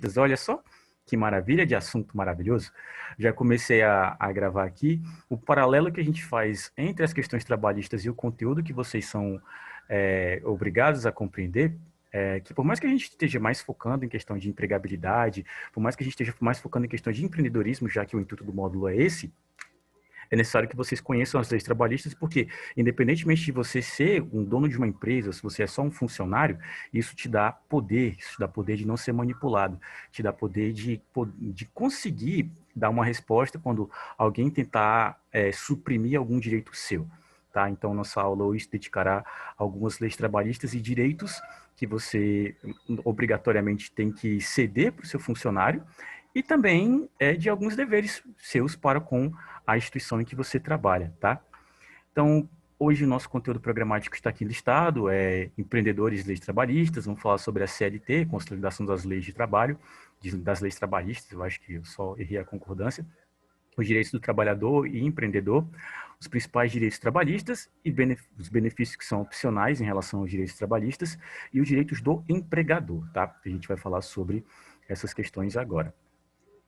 trabalhistas. Olha só que maravilha de assunto maravilhoso. Já comecei a gravar aqui. O paralelo que a gente faz entre as questões trabalhistas e o conteúdo que vocês são obrigados a compreender, que por mais que a gente esteja mais focando em questão de empregabilidade, por mais que a gente esteja mais focando em questão de empreendedorismo, já que o intuito do módulo é esse, é necessário que vocês conheçam as leis trabalhistas, porque, independentemente de você ser um dono de uma empresa, se você é só um funcionário, isso te dá poder, isso te dá poder de não ser manipulado, te dá poder de conseguir dar uma resposta quando alguém tentar suprimir algum direito seu. Tá? Então, nossa aula hoje se dedicará a algumas leis trabalhistas e direitos que você obrigatoriamente tem que ceder para o seu funcionário, e também de alguns deveres seus para com a instituição em que você trabalha, tá? Então, hoje o nosso conteúdo programático está aqui listado, empreendedores e leis trabalhistas, vamos falar sobre a CLT, consolidação das leis de trabalho, das leis trabalhistas, eu acho que eu só errei a concordância, os direitos do trabalhador e empreendedor, os principais direitos trabalhistas e os benefícios que são opcionais em relação aos direitos trabalhistas e os direitos do empregador, tá? A gente vai falar sobre essas questões agora.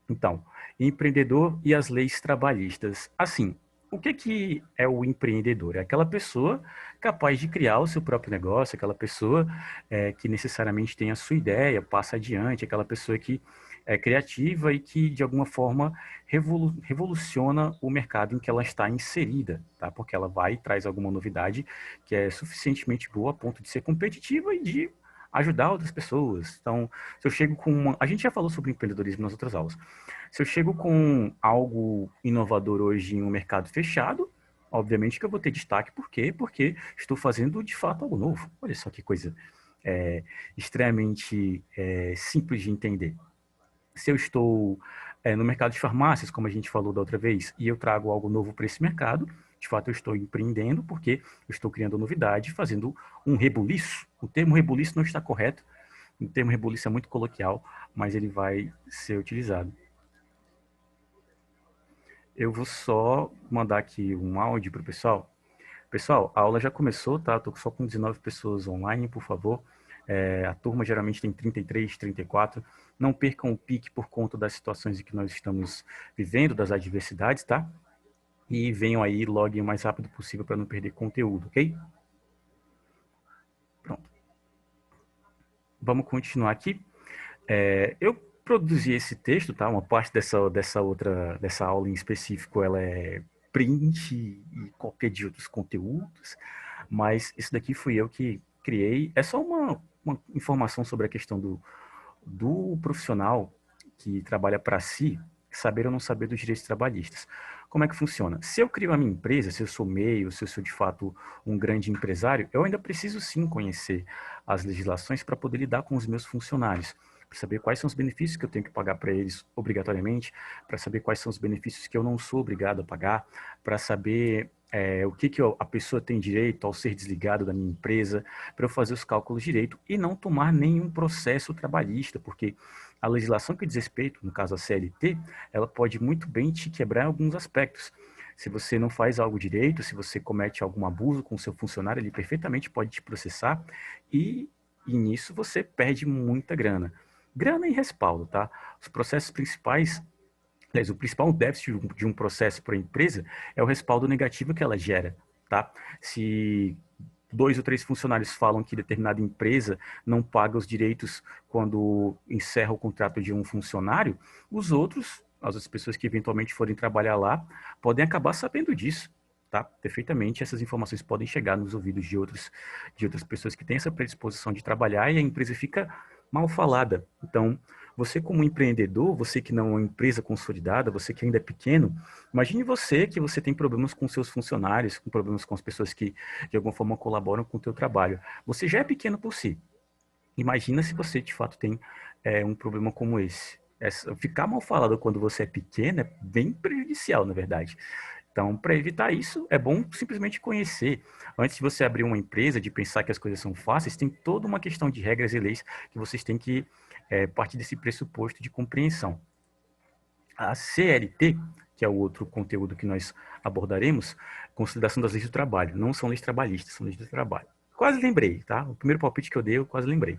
Então, empreendedor e as leis trabalhistas. Assim, o que é o empreendedor? É aquela pessoa capaz de criar o seu próprio negócio, aquela pessoa que necessariamente tem a sua ideia, passa adiante, aquela pessoa que é criativa e que, de alguma forma, revoluciona o mercado em que ela está inserida, tá? Porque ela vai e traz alguma novidade que é suficientemente boa a ponto de ser competitiva e de ajudar outras pessoas. Então, se eu chego com uma... A gente já falou sobre empreendedorismo nas outras aulas. Se eu chego com algo inovador hoje em um mercado fechado, obviamente que eu vou ter destaque. Por quê? Porque estou fazendo, de fato, algo novo. Olha só que coisa extremamente simples de entender. Se eu estou no mercado de farmácias, como a gente falou da outra vez, e eu trago algo novo para esse mercado, de fato eu estou empreendendo porque eu estou criando novidade, fazendo um rebuliço. O termo rebuliço não está correto, o termo rebuliço é muito coloquial, mas ele vai ser utilizado. Eu vou só mandar aqui um áudio para o pessoal. Pessoal, a aula já começou, tá? Estou só com 19 pessoas online, por favor. A turma geralmente tem 33, 34. Não percam o pique por conta das situações em que nós estamos vivendo, das adversidades, tá? E venham aí, loguem o mais rápido possível para não perder conteúdo, ok? Pronto. Vamos continuar aqui. Eu produzi esse texto, tá? Uma parte dessa aula em específico, ela é print e cópia de outros conteúdos, mas isso daqui fui eu que criei. É só uma informação sobre a questão do profissional que trabalha para si, saber ou não saber dos direitos trabalhistas. Como é que funciona? Se eu crio a minha empresa, se eu sou MEI, se eu sou de fato um grande empresário, eu ainda preciso sim conhecer as legislações para poder lidar com os meus funcionários, para saber quais são os benefícios que eu tenho que pagar para eles obrigatoriamente, para saber quais são os benefícios que eu não sou obrigado a pagar, para saber o que a pessoa tem direito ao ser desligado da minha empresa, para eu fazer os cálculos direito e não tomar nenhum processo trabalhista, porque a legislação que diz respeito, no caso a CLT, ela pode muito bem te quebrar em alguns aspectos. Se você não faz algo direito, se você comete algum abuso com o seu funcionário, ele perfeitamente pode te processar e nisso você perde muita grana. Grana e respaldo, tá? Os processos principais, aliás, o principal déficit de um processo para a empresa é o respaldo negativo que ela gera, tá? Se 2 ou 3 funcionários falam que determinada empresa não paga os direitos quando encerra o contrato de um funcionário, os outros, as outras pessoas que eventualmente forem trabalhar lá, podem acabar sabendo disso, tá? Perfeitamente, essas informações podem chegar nos ouvidos de outras pessoas que têm essa predisposição de trabalhar e a empresa fica mal falada. Então, você como empreendedor, você que não é uma empresa consolidada, você que ainda é pequeno, imagine você que você tem problemas com seus funcionários, com problemas com as pessoas que de alguma forma colaboram com o teu trabalho. Você já é pequeno por si. Imagina se você de fato tem um problema como esse. Ficar mal falado quando você é pequeno é bem prejudicial, na verdade. Então, para evitar isso, é bom simplesmente conhecer. Antes de você abrir uma empresa, de pensar que as coisas são fáceis, tem toda uma questão de regras e leis que vocês têm que partir desse pressuposto de compreensão. A CLT, que é o outro conteúdo que nós abordaremos, consolidação das leis do trabalho. Não são leis trabalhistas, são leis do trabalho. Quase lembrei, tá? O primeiro palpite que eu dei, eu quase lembrei.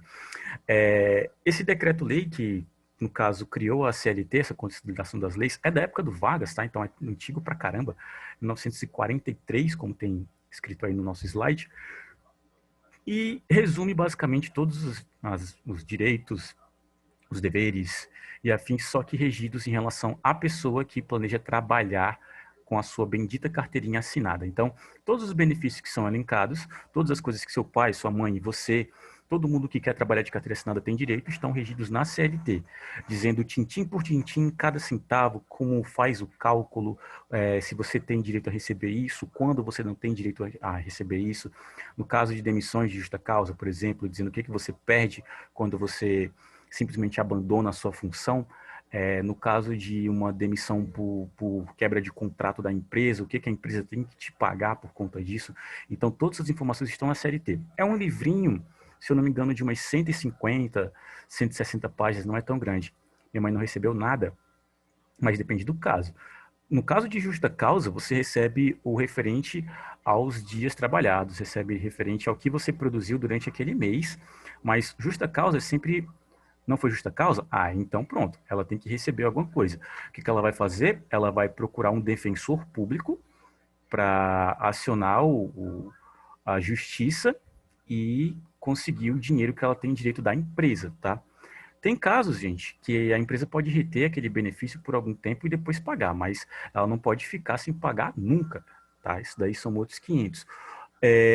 Esse decreto-lei que no caso, criou a CLT, essa Consolidação das Leis, é da época do Vargas, tá? Então é antigo pra caramba, 1943, como tem escrito aí no nosso slide, e resume basicamente todos os direitos, os deveres e afins, só que regidos em relação à pessoa que planeja trabalhar com a sua bendita carteirinha assinada. Então, todos os benefícios que são elencados, todas as coisas que seu pai, sua mãe e você, todo mundo que quer trabalhar de carteira assinada tem direito, estão regidos na CLT, dizendo tintim por tintim, cada centavo, como faz o cálculo, se você tem direito a receber isso, quando você não tem direito a receber isso. No caso de demissões de justa causa, por exemplo, dizendo o que você perde quando você simplesmente abandona a sua função. No caso de uma demissão por quebra de contrato da empresa, o que a empresa tem que te pagar por conta disso. Então, todas as informações estão na CLT. É um livrinho, se eu não me engano, de umas 150, 160 páginas, não é tão grande. Minha mãe não recebeu nada, mas depende do caso. No caso de justa causa, você recebe o referente aos dias trabalhados, recebe referente ao que você produziu durante aquele mês, mas justa causa é sempre. Não foi justa causa? Ah, então pronto, ela tem que receber alguma coisa. O que ela vai fazer? Ela vai procurar um defensor público para acionar a justiça e conseguir o dinheiro que ela tem direito da empresa, tá? Tem casos, gente, que a empresa pode reter aquele benefício por algum tempo e depois pagar, mas ela não pode ficar sem pagar nunca, tá? Isso daí são outros 500.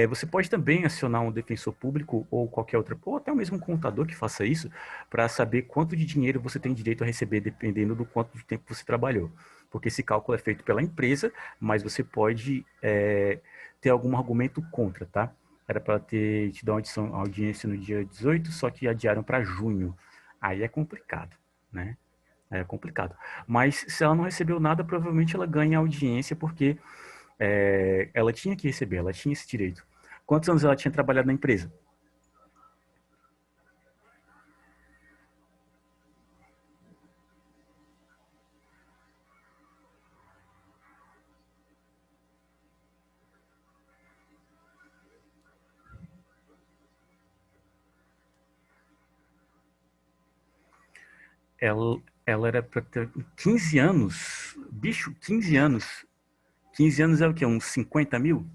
Você pode também acionar um defensor público ou qualquer outra, ou até mesmo um contador que faça isso, para saber quanto de dinheiro você tem direito a receber, dependendo do quanto de tempo você trabalhou. Porque esse cálculo é feito pela empresa, mas você pode ter algum argumento contra, tá? Era para te dar uma audiência no dia 18, só que adiaram para junho. Aí é complicado, né? É complicado. Mas se ela não recebeu nada, provavelmente ela ganha audiência, porque ela tinha que receber, ela tinha esse direito. Quantos anos ela tinha trabalhado na empresa? Ela era para ter 15 anos. Bicho, 15 anos. 15 anos é o quê? Uns 50 mil?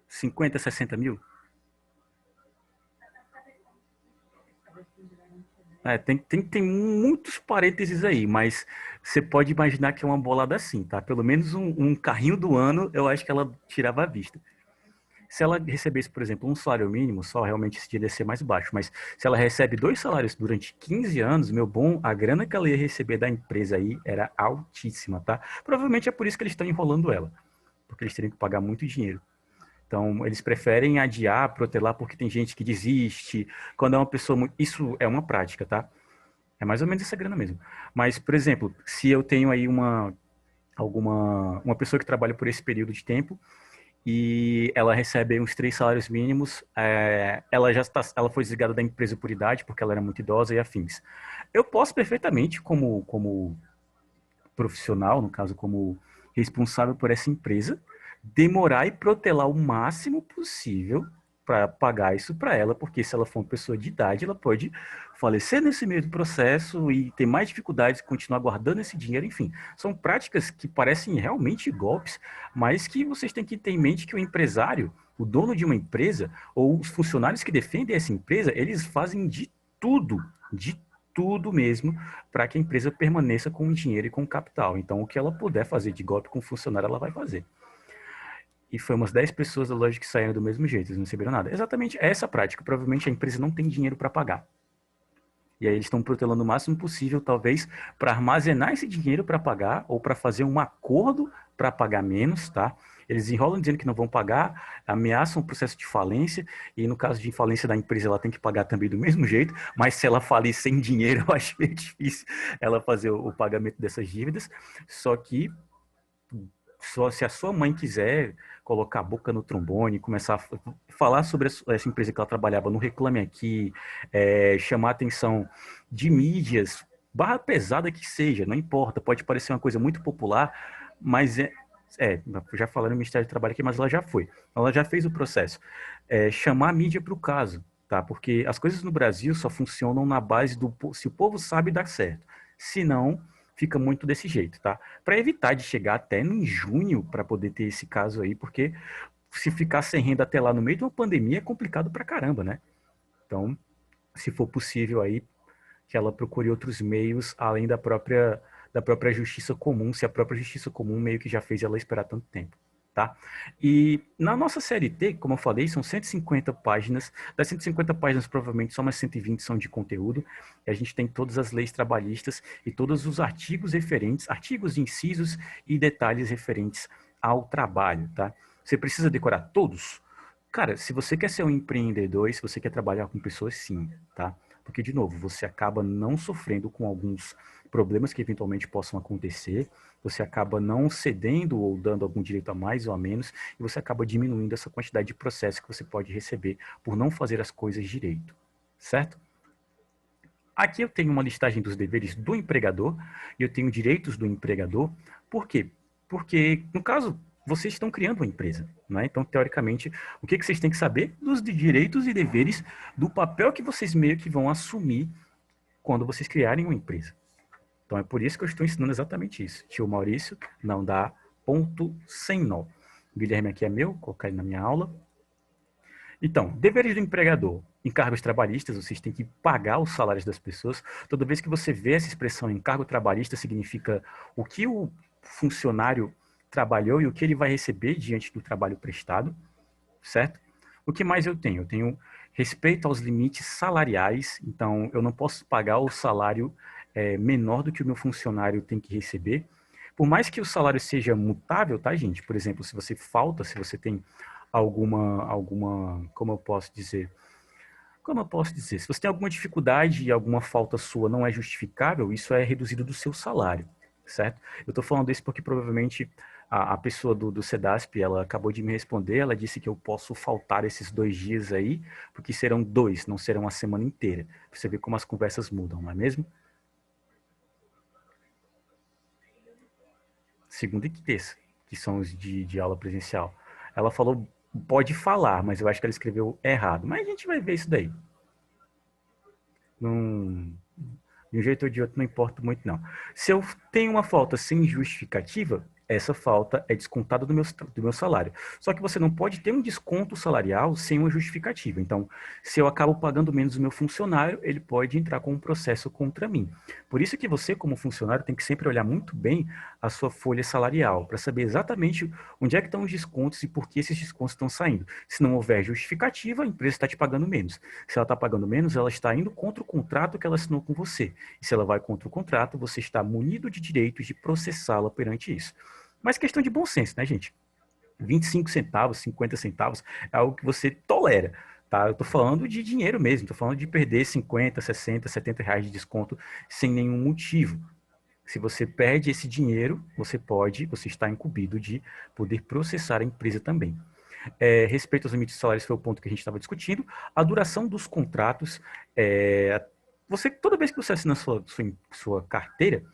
50, 60 mil? Tem muitos parênteses aí, mas você pode imaginar que é uma bolada assim, tá? Pelo menos um carrinho do ano, eu acho que ela tirava à vista. Se ela recebesse, por exemplo, um salário mínimo, só realmente esse dia ia ser mais baixo. Mas se ela recebe dois salários durante 15 anos, meu bom, a grana que ela ia receber da empresa aí era altíssima, tá? Provavelmente é por isso que eles estão enrolando ela, porque eles teriam que pagar muito dinheiro. Então, eles preferem adiar, protelar, porque tem gente que desiste. Quando é uma pessoa muito. Isso é uma prática, tá? É mais ou menos essa grana mesmo. Mas, por exemplo, se eu tenho aí uma pessoa que trabalha por esse período de tempo e ela recebe uns 3 salários mínimos, ela foi desligada da empresa por idade, porque ela era muito idosa e afins. Eu posso perfeitamente, como profissional, no caso como responsável por essa empresa, demorar e protelar o máximo possível para pagar isso para ela, porque se ela for uma pessoa de idade, ela pode falecer nesse meio do processo e ter mais dificuldades de continuar guardando esse dinheiro, enfim. São práticas que parecem realmente golpes, mas que vocês têm que ter em mente que o empresário, o dono de uma empresa, ou os funcionários que defendem essa empresa, eles fazem de tudo mesmo, para que a empresa permaneça com o dinheiro e com o capital. Então, o que ela puder fazer de golpe com o funcionário, ela vai fazer. E foi umas 10 pessoas da loja que saíram do mesmo jeito, eles não receberam nada. Exatamente essa prática. Provavelmente a empresa não tem dinheiro para pagar. E aí eles estão protelando o máximo possível, talvez, para armazenar esse dinheiro para pagar ou para fazer um acordo para pagar menos, tá? Eles enrolam dizendo que não vão pagar, ameaçam o processo de falência, e no caso de falência da empresa, ela tem que pagar também do mesmo jeito, mas se ela falir sem dinheiro, eu acho meio difícil ela fazer o pagamento dessas dívidas. Só que só se a sua mãe quiser colocar a boca no trombone, começar a falar sobre essa empresa que ela trabalhava no Reclame Aqui, chamar a atenção de mídias, barra pesada que seja, não importa, pode parecer uma coisa muito popular, mas já falando no Ministério do Trabalho aqui, mas ela já foi. Ela já fez o processo. Chamar a mídia para o caso. tá? Porque as coisas no Brasil só funcionam na base do se o povo sabe dar certo. Se não, fica muito desse jeito, tá? Para evitar de chegar até em junho para poder ter esse caso aí, porque se ficar sem renda até lá no meio de uma pandemia é complicado pra caramba, né? Então, se for possível aí, que ela procure outros meios além da própria justiça comum, se a própria justiça comum meio que já fez ela esperar tanto tempo. Tá? E na nossa CLT, como eu falei, são 150 páginas. Das 150 páginas, provavelmente só umas 120 são de conteúdo. E a gente tem todas as leis trabalhistas e todos os artigos referentes, artigos, incisos e detalhes referentes ao trabalho. Tá? Você precisa decorar todos? Cara, se você quer ser um empreendedor e se você quer trabalhar com pessoas, sim, tá? Porque, de novo, você acaba não sofrendo com alguns problemas que eventualmente possam acontecer, você acaba não cedendo ou dando algum direito a mais ou a menos, e você acaba diminuindo essa quantidade de processo que você pode receber por não fazer as coisas direito, certo? Aqui eu tenho uma listagem dos deveres do empregador e eu tenho direitos do empregador. Por quê? Porque, no caso, vocês estão criando uma empresa, né? Então, teoricamente, o que vocês têm que saber dos direitos e deveres do papel que vocês meio que vão assumir quando vocês criarem uma empresa. Então, é por isso que eu estou ensinando exatamente isso. Tio Maurício, não dá ponto sem nó. O Guilherme aqui é meu, vou colocar ele na minha aula. Então, deveres do empregador. Encargos trabalhistas, vocês têm que pagar os salários das pessoas. Toda vez que você vê essa expressão encargo trabalhista, significa o que o funcionário trabalhou e o que ele vai receber diante do trabalho prestado, certo? O que mais eu tenho? Eu tenho respeito aos limites salariais, então eu não posso pagar o salário menor do que o meu funcionário tem que receber. Por mais que o salário seja mutável, tá, gente? Por exemplo, se você falta, se você tem alguma, como eu posso dizer, se você tem alguma dificuldade e alguma falta sua não é justificável, isso é reduzido do seu salário, certo? Eu estou falando isso porque provavelmente a pessoa do SEDASP, ela acabou de me responder, ela disse que eu posso faltar esses 2 dias aí, porque serão 2, não serão a semana inteira. Pra você ver como as conversas mudam, não é mesmo? Segunda e terça, que são os de aula presencial. Ela falou, pode falar, mas eu acho que ela escreveu errado. Mas a gente vai ver isso daí. Não, de um jeito ou de outro, não importa muito, não. Se eu tenho uma falta sem justificativa, essa falta é descontada do meu salário. Só que você não pode ter um desconto salarial sem uma justificativa. Então, se eu acabo pagando menos o meu funcionário, ele pode entrar com um processo contra mim. Por isso que você, como funcionário, tem que sempre olhar muito bem a sua folha salarial, para saber exatamente onde é que estão os descontos e por que esses descontos estão saindo. Se não houver justificativa, a empresa está te pagando menos. Se ela está pagando menos, ela está indo contra o contrato que ela assinou com você. E se ela vai contra o contrato, você está munido de direitos de processá-la perante isso. Mas questão de bom senso, né, gente? 25 centavos, 50 centavos é algo que você tolera, tá? Eu tô falando de dinheiro mesmo, tô falando de perder 50, 60, 70 reais de desconto sem nenhum motivo. Se você perde esse dinheiro, você está incumbido de poder processar a empresa também. Respeito aos limites salários foi o ponto que a gente estava discutindo. A duração dos contratos, toda vez que você assina sua carteira,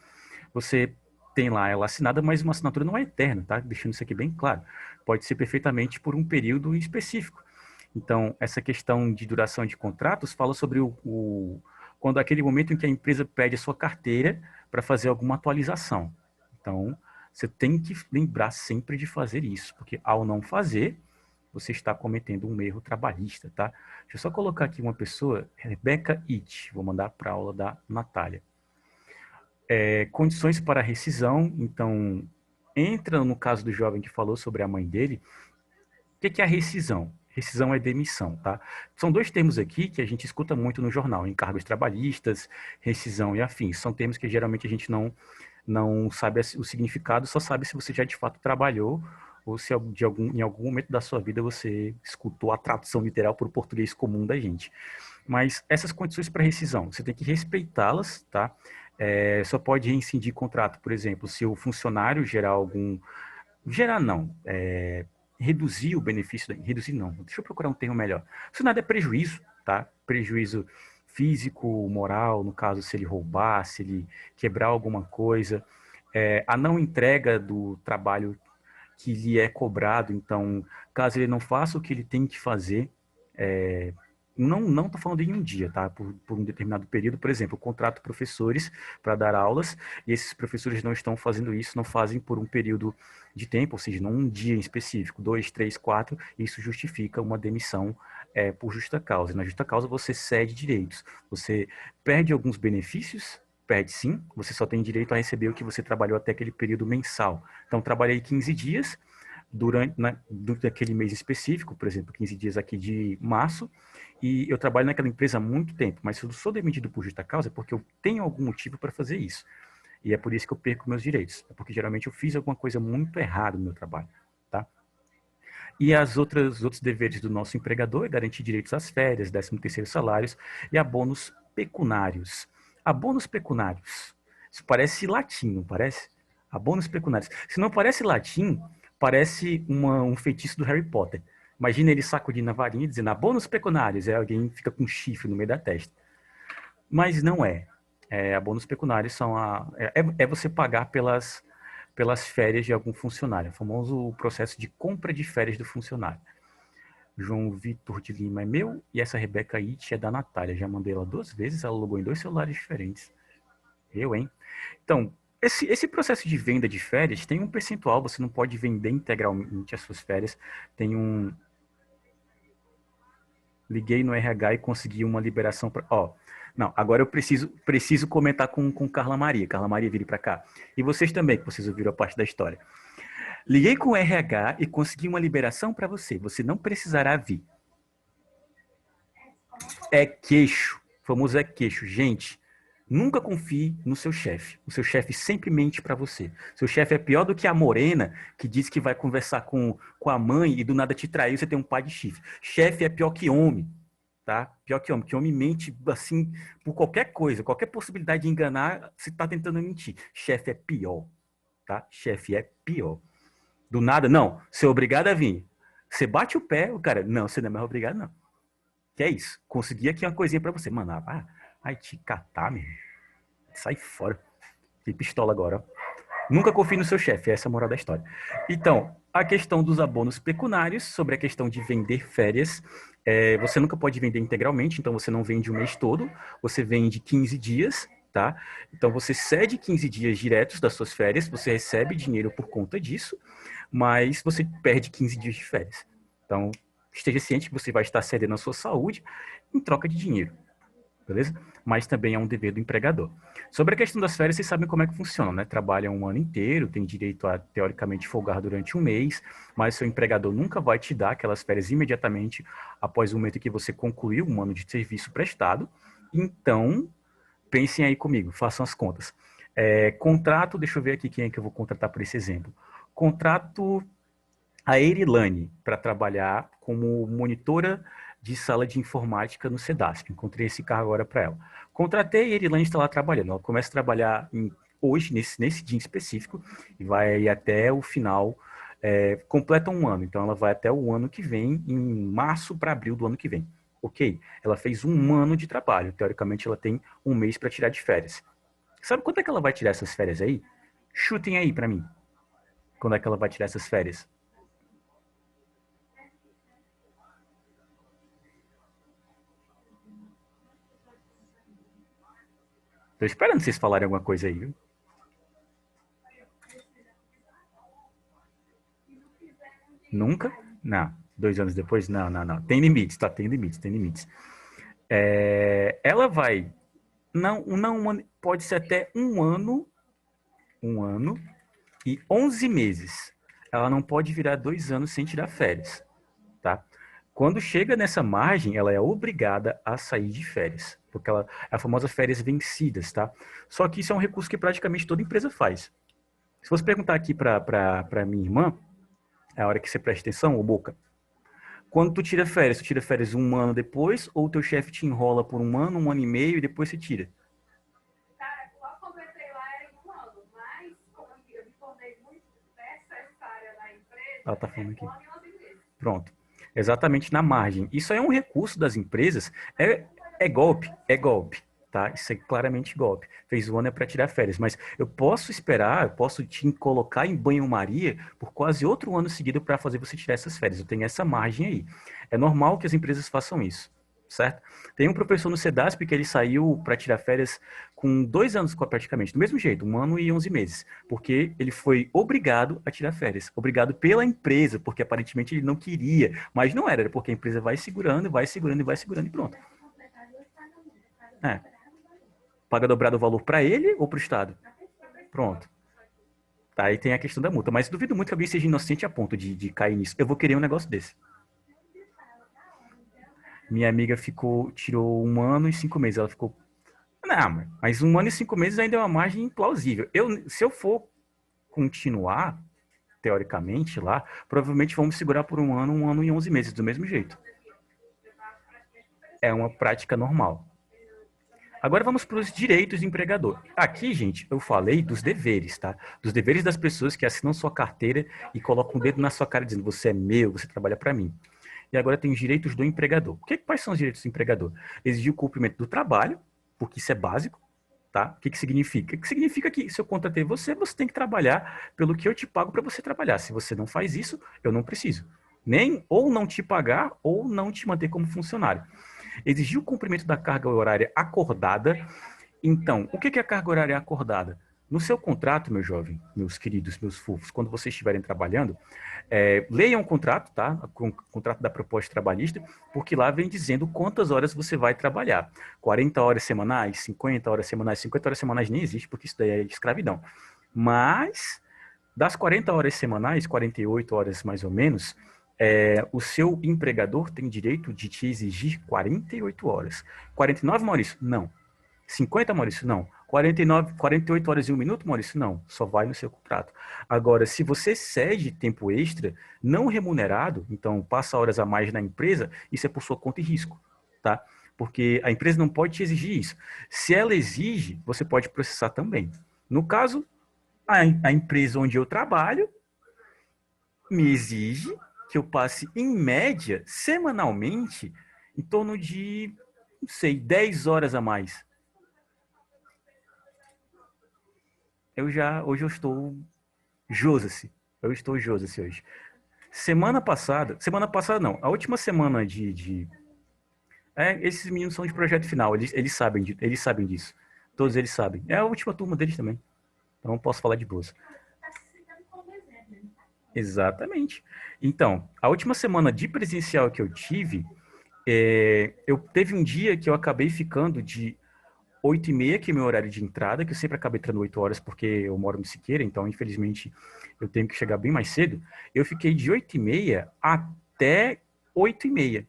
você tem lá ela assinada, mas uma assinatura não é eterna, tá? Deixando isso aqui bem claro. Pode ser perfeitamente por um período específico. Então, essa questão de duração de contratos fala sobre quando aquele momento em que a empresa pede a sua carteira para fazer alguma atualização. Então, você tem que lembrar sempre de fazer isso, porque ao não fazer, você está cometendo um erro trabalhista, tá? Deixa eu só colocar aqui uma pessoa, Rebeca It, vou mandar para a aula da Natália. Condições para rescisão, então, entra no caso do jovem que falou sobre a mãe dele. O que é a rescisão? Rescisão é demissão, tá? São dois termos aqui que a gente escuta muito no jornal, encargos trabalhistas, rescisão e afins. São termos que geralmente a gente não sabe o significado, só sabe se você já de fato trabalhou ou se em algum momento da sua vida você escutou a tradução literal para o português comum da gente. Mas essas condições para rescisão, você tem que respeitá-las, tá? Só pode rescindir contrato, por exemplo, se o funcionário gerar algum... Gerar não, reduzir o benefício... Reduzir não, deixa eu procurar um termo melhor. Se nada é prejuízo, tá? Prejuízo físico, moral, no caso, se ele roubar, se ele quebrar alguma coisa. A não entrega do trabalho que lhe é cobrado, então, caso ele não faça o que ele tem que fazer, Não estou falando em um dia, tá? Por um determinado período, por exemplo, eu contrato professores para dar aulas e esses professores não estão fazendo isso, não fazem por um período de tempo, ou seja, não um dia em específico, 2, 3, 4, isso justifica uma demissão por justa causa. E na justa causa você cede direitos, você perde alguns benefícios, perde sim, você só tem direito a receber o que você trabalhou até aquele período mensal. Então, trabalhei 15 dias, durante aquele mês específico, por exemplo, 15 dias aqui de março, e eu trabalho naquela empresa há muito tempo, mas se eu sou demitido por justa causa é porque eu tenho algum motivo para fazer isso. E é por isso que eu perco meus direitos. É porque geralmente eu fiz alguma coisa muito errada no meu trabalho, tá? E os outros deveres do nosso empregador é garantir direitos às férias, 13º salários e a bônus pecunários. A bônus pecunários. Isso parece latim, não parece? A bônus pecunários. Se não parece latim, parece um feitiço do Harry Potter. Imagina ele sacudindo a varinha e dizendo, a bônus pecunários. É alguém fica com um chifre no meio da testa. Mas não é. A bônus pecunários é você pagar pelas férias de algum funcionário. O famoso processo de compra de férias do funcionário. João Vitor de Lima é meu e essa Rebeca It é da Natália. Já mandei ela 2 vezes, ela logou em 2 celulares diferentes. Eu, hein? Então, esse processo de venda de férias tem um percentual, você não pode vender integralmente as suas férias. Tem um. Liguei no RH e consegui uma liberação para. Ó, não, agora eu preciso comentar com Carla Maria. Carla Maria, vire para cá. E vocês também, que vocês ouviram a parte da história. Liguei com o RH e consegui uma liberação para você. Você não precisará vir. É queixo. O famoso é queixo. Gente, nunca confie no seu chefe. O seu chefe sempre mente para você. Seu chefe é pior do que a morena que diz que vai conversar com a mãe e do nada te traiu, você tem um pai de chifre. Chefe é pior que homem, tá? Pior que homem, que homem mente assim por qualquer coisa, qualquer possibilidade de enganar, você tá tentando mentir. Chefe é pior, tá? Chefe é pior. Do nada, não, você é obrigado a vir. Você bate o pé, o cara, não, você não é mais obrigado, não. Que é isso? Consegui aqui uma coisinha pra você. Mano, vai te catar, meu. Sai fora. Que pistola agora. Nunca confie no seu chefe, essa é a moral da história. Então, a questão dos abonos pecunários, sobre a questão de vender férias, você nunca pode vender integralmente, então você não vende o mês todo, você vende 15 dias, tá? Então você cede 15 dias diretos das suas férias, você recebe dinheiro por conta disso, mas você perde 15 dias de férias. Então, esteja ciente que você vai estar cedendo a sua saúde em troca de dinheiro, beleza? Mas também é um dever do empregador. Sobre a questão das férias, vocês sabem como é que funciona, né? Trabalham um ano inteiro, tem direito a, teoricamente, folgar durante um mês, mas seu empregador nunca vai te dar aquelas férias imediatamente após o momento em que você concluiu um ano de serviço prestado. Então, pensem aí comigo, façam as contas. Contrato, deixa eu ver aqui quem é que eu vou contratar por esse exemplo. Contrato a Erilane para trabalhar como monitora de sala de informática no SEDASP. Encontrei esse cargo agora para ela. Contratei, a Erilane está lá trabalhando. Ela começa a trabalhar hoje, nesse dia em específico, e vai até o final, completa um ano. Então, ela vai até o ano que vem, em março para abril do ano que vem. Ok, ela fez um ano de trabalho. Teoricamente, ela tem um mês para tirar de férias. Sabe quando é que ela vai tirar essas férias aí? Chutem aí para mim. Quando é que ela vai tirar essas férias? Tô esperando vocês falarem alguma coisa aí, viu? Nunca? Não. 2 anos depois? Não, não, não. Tem limites, tá? Tem limites, tem limites. Ela vai. Não, não, pode ser até um ano e 11 meses. Ela não pode virar 2 anos sem tirar férias, tá? Quando chega nessa margem, ela é obrigada a sair de férias, porque ela é a famosa férias vencidas, tá? Só que isso é um recurso que praticamente toda empresa faz. Se você perguntar aqui para minha irmã, é a hora que você presta atenção, ô Boca, quando tu tira férias um ano depois, ou teu chefe te enrola por um ano e meio, e depois você tira? Cara, logo quando eu entrei lá era um ano, mas como eu me tornei muito necessária na empresa, ela tá falando aqui. Pronto. Exatamente na margem. Isso aí é um recurso das empresas. É golpe, é golpe. Tá? Isso é claramente golpe. Fez o ano é para tirar férias, mas eu posso esperar, eu posso te colocar em banho-maria por quase outro ano seguido para fazer você tirar essas férias. Eu tenho essa margem aí. É normal que as empresas façam isso, certo? Tem um professor no CEDASP que ele saiu para tirar férias com 2 anos praticamente, do mesmo jeito, 1 ano e 11 meses, porque ele foi obrigado a tirar férias, obrigado pela empresa, porque aparentemente ele não queria, mas não era porque a empresa vai segurando, vai segurando e vai segurando e pronto. É, paga dobrado o valor para ele ou para o Estado? Pronto. Tá, aí tem a questão da multa, mas duvido muito que alguém seja inocente a ponto de cair nisso. Eu vou querer um negócio desse. Minha amiga tirou 1 ano e 5 meses. Ela ficou, não, mas 1 ano e 5 meses ainda é uma margem plausível. Se eu for continuar, teoricamente, lá, provavelmente vamos segurar por 1 ano e 11 meses, do mesmo jeito. É uma prática normal. Agora vamos para os direitos do empregador. Aqui, gente, eu falei dos deveres, tá? Dos deveres das pessoas que assinam sua carteira e colocam o dedo na sua cara dizendo você é meu, você trabalha para mim. E agora tem os direitos do empregador. Quais são os direitos do empregador? Exigir o cumprimento do trabalho, porque isso é básico, tá? O que significa? Que significa que se eu contratei você, você tem que trabalhar pelo que eu te pago para você trabalhar. Se você não faz isso, eu não preciso. Nem ou não te pagar ou não te manter como funcionário. Exigir o cumprimento da carga horária acordada. Então, o que é a carga horária acordada? No seu contrato, meu jovem, meus queridos, meus fofos, quando vocês estiverem trabalhando, leiam o contrato, tá? O contrato da proposta trabalhista, porque lá vem dizendo quantas horas você vai trabalhar. 40 horas semanais, 50 horas semanais, 50 horas semanais nem existe, porque isso daí é escravidão. Mas, das 40 horas semanais, 48 horas mais ou menos, o seu empregador tem direito de te exigir 48 horas. 49, Maurício? Não. 50, Maurício? Não. 49, 48 horas e 1 minuto, Maurício? Não. Só vai no seu contrato. Agora, se você cede tempo extra não remunerado, então passa horas a mais na empresa, isso é por sua conta e risco, tá? Porque a empresa não pode te exigir isso. Se ela exige, você pode processar também. No caso, a empresa onde eu trabalho me exige que eu passe, em média, semanalmente, em torno de, não sei, 10 horas a mais. Hoje eu estou Joseph. Eu estou Joseph hoje. Semana passada não, a última semana esses meninos são de projeto final, eles sabem disso. Todos eles sabem. É a última turma deles também. Então eu posso falar de boas. Exatamente. Então, a última semana de presencial que eu tive, eu teve um dia que eu acabei ficando de 8h30, que é meu horário de entrada, que eu sempre acabei entrando 8 horas porque eu moro no Siqueira, então infelizmente eu tenho que chegar bem mais cedo. Eu fiquei de 8h30 até 8h30,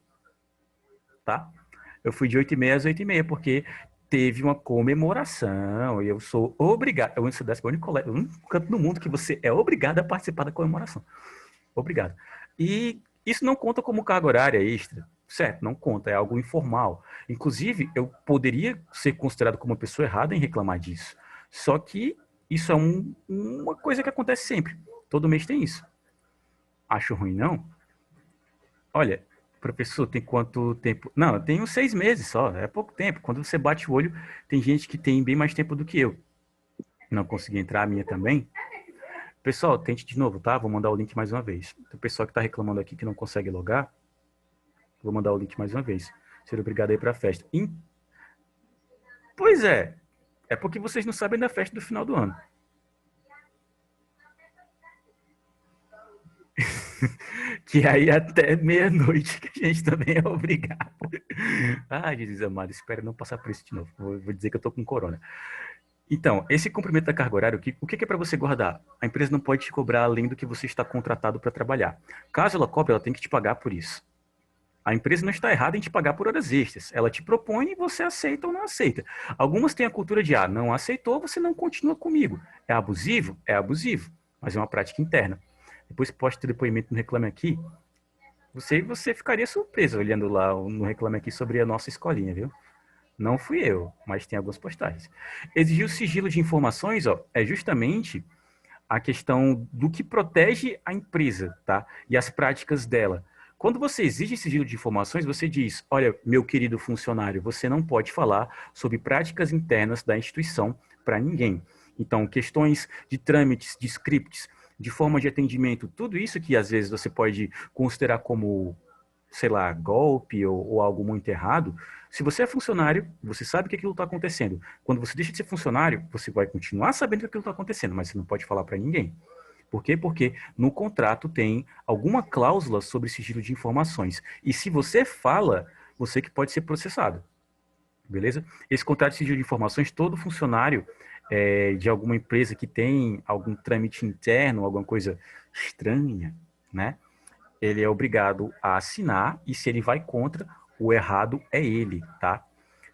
tá? Eu fui de 8h30 às 8h30, porque teve uma comemoração e eu sou obrigado. Eu sou desse o único canto no mundo que você é obrigado a participar da comemoração. Obrigado. E isso não conta como carga horária extra, certo? Não conta, é algo informal. Inclusive, eu poderia ser considerado como uma pessoa errada em reclamar disso. Só que isso é uma coisa que acontece sempre. Todo mês tem isso. Acho ruim, não? Olha, professor, tem quanto tempo? Não, eu tenho 6 meses só, é pouco tempo. Quando você bate o olho, tem gente que tem bem mais tempo do que eu. Não consegui entrar, a minha também. Pessoal, tente de novo, tá? Vou mandar o link mais uma vez. O pessoal que está reclamando aqui que não consegue logar, vou mandar o link mais uma vez. Ser obrigado a ir para a festa. Pois é. É porque vocês não sabem da festa do final do ano. Que aí até meia-noite que a gente também é obrigado. Ai, Jesus amado, espero não passar por isso de novo. Vou dizer que eu tô com corona. Então, esse cumprimento da carga horária, o que é para você guardar? A empresa não pode te cobrar além do que você está contratado para trabalhar. Caso ela cobre, ela tem que te pagar por isso. A empresa não está errada em te pagar por horas extras. Ela te propõe e você aceita ou não aceita. Algumas têm a cultura de, não aceitou, você não continua comigo. É abusivo? É abusivo, mas é uma prática interna. Depois que posta o depoimento no Reclame Aqui, você ficaria surpreso olhando lá no Reclame Aqui sobre a nossa escolinha, viu? Não fui eu, mas tem algumas postagens. Exigir o sigilo de informações, é justamente a questão do que protege a empresa, tá? E as práticas dela. Quando você exige sigilo de informações, você diz: olha, meu querido funcionário, você não pode falar sobre práticas internas da instituição para ninguém. Então, questões de trâmites, de scripts, de forma de atendimento, tudo isso que às vezes você pode considerar como sei lá, golpe ou algo muito errado, se você é funcionário, você sabe que aquilo está acontecendo. Quando você deixa de ser funcionário, você vai continuar sabendo que aquilo está acontecendo, mas você não pode falar para ninguém. Por quê? Porque no contrato tem alguma cláusula sobre sigilo de informações. E se você fala, você que pode ser processado. Beleza? Esse contrato de sigilo de informações, todo funcionário de alguma empresa que tem algum trâmite interno, alguma coisa estranha, né? Ele é obrigado a assinar e se ele vai contra, o errado é ele, tá?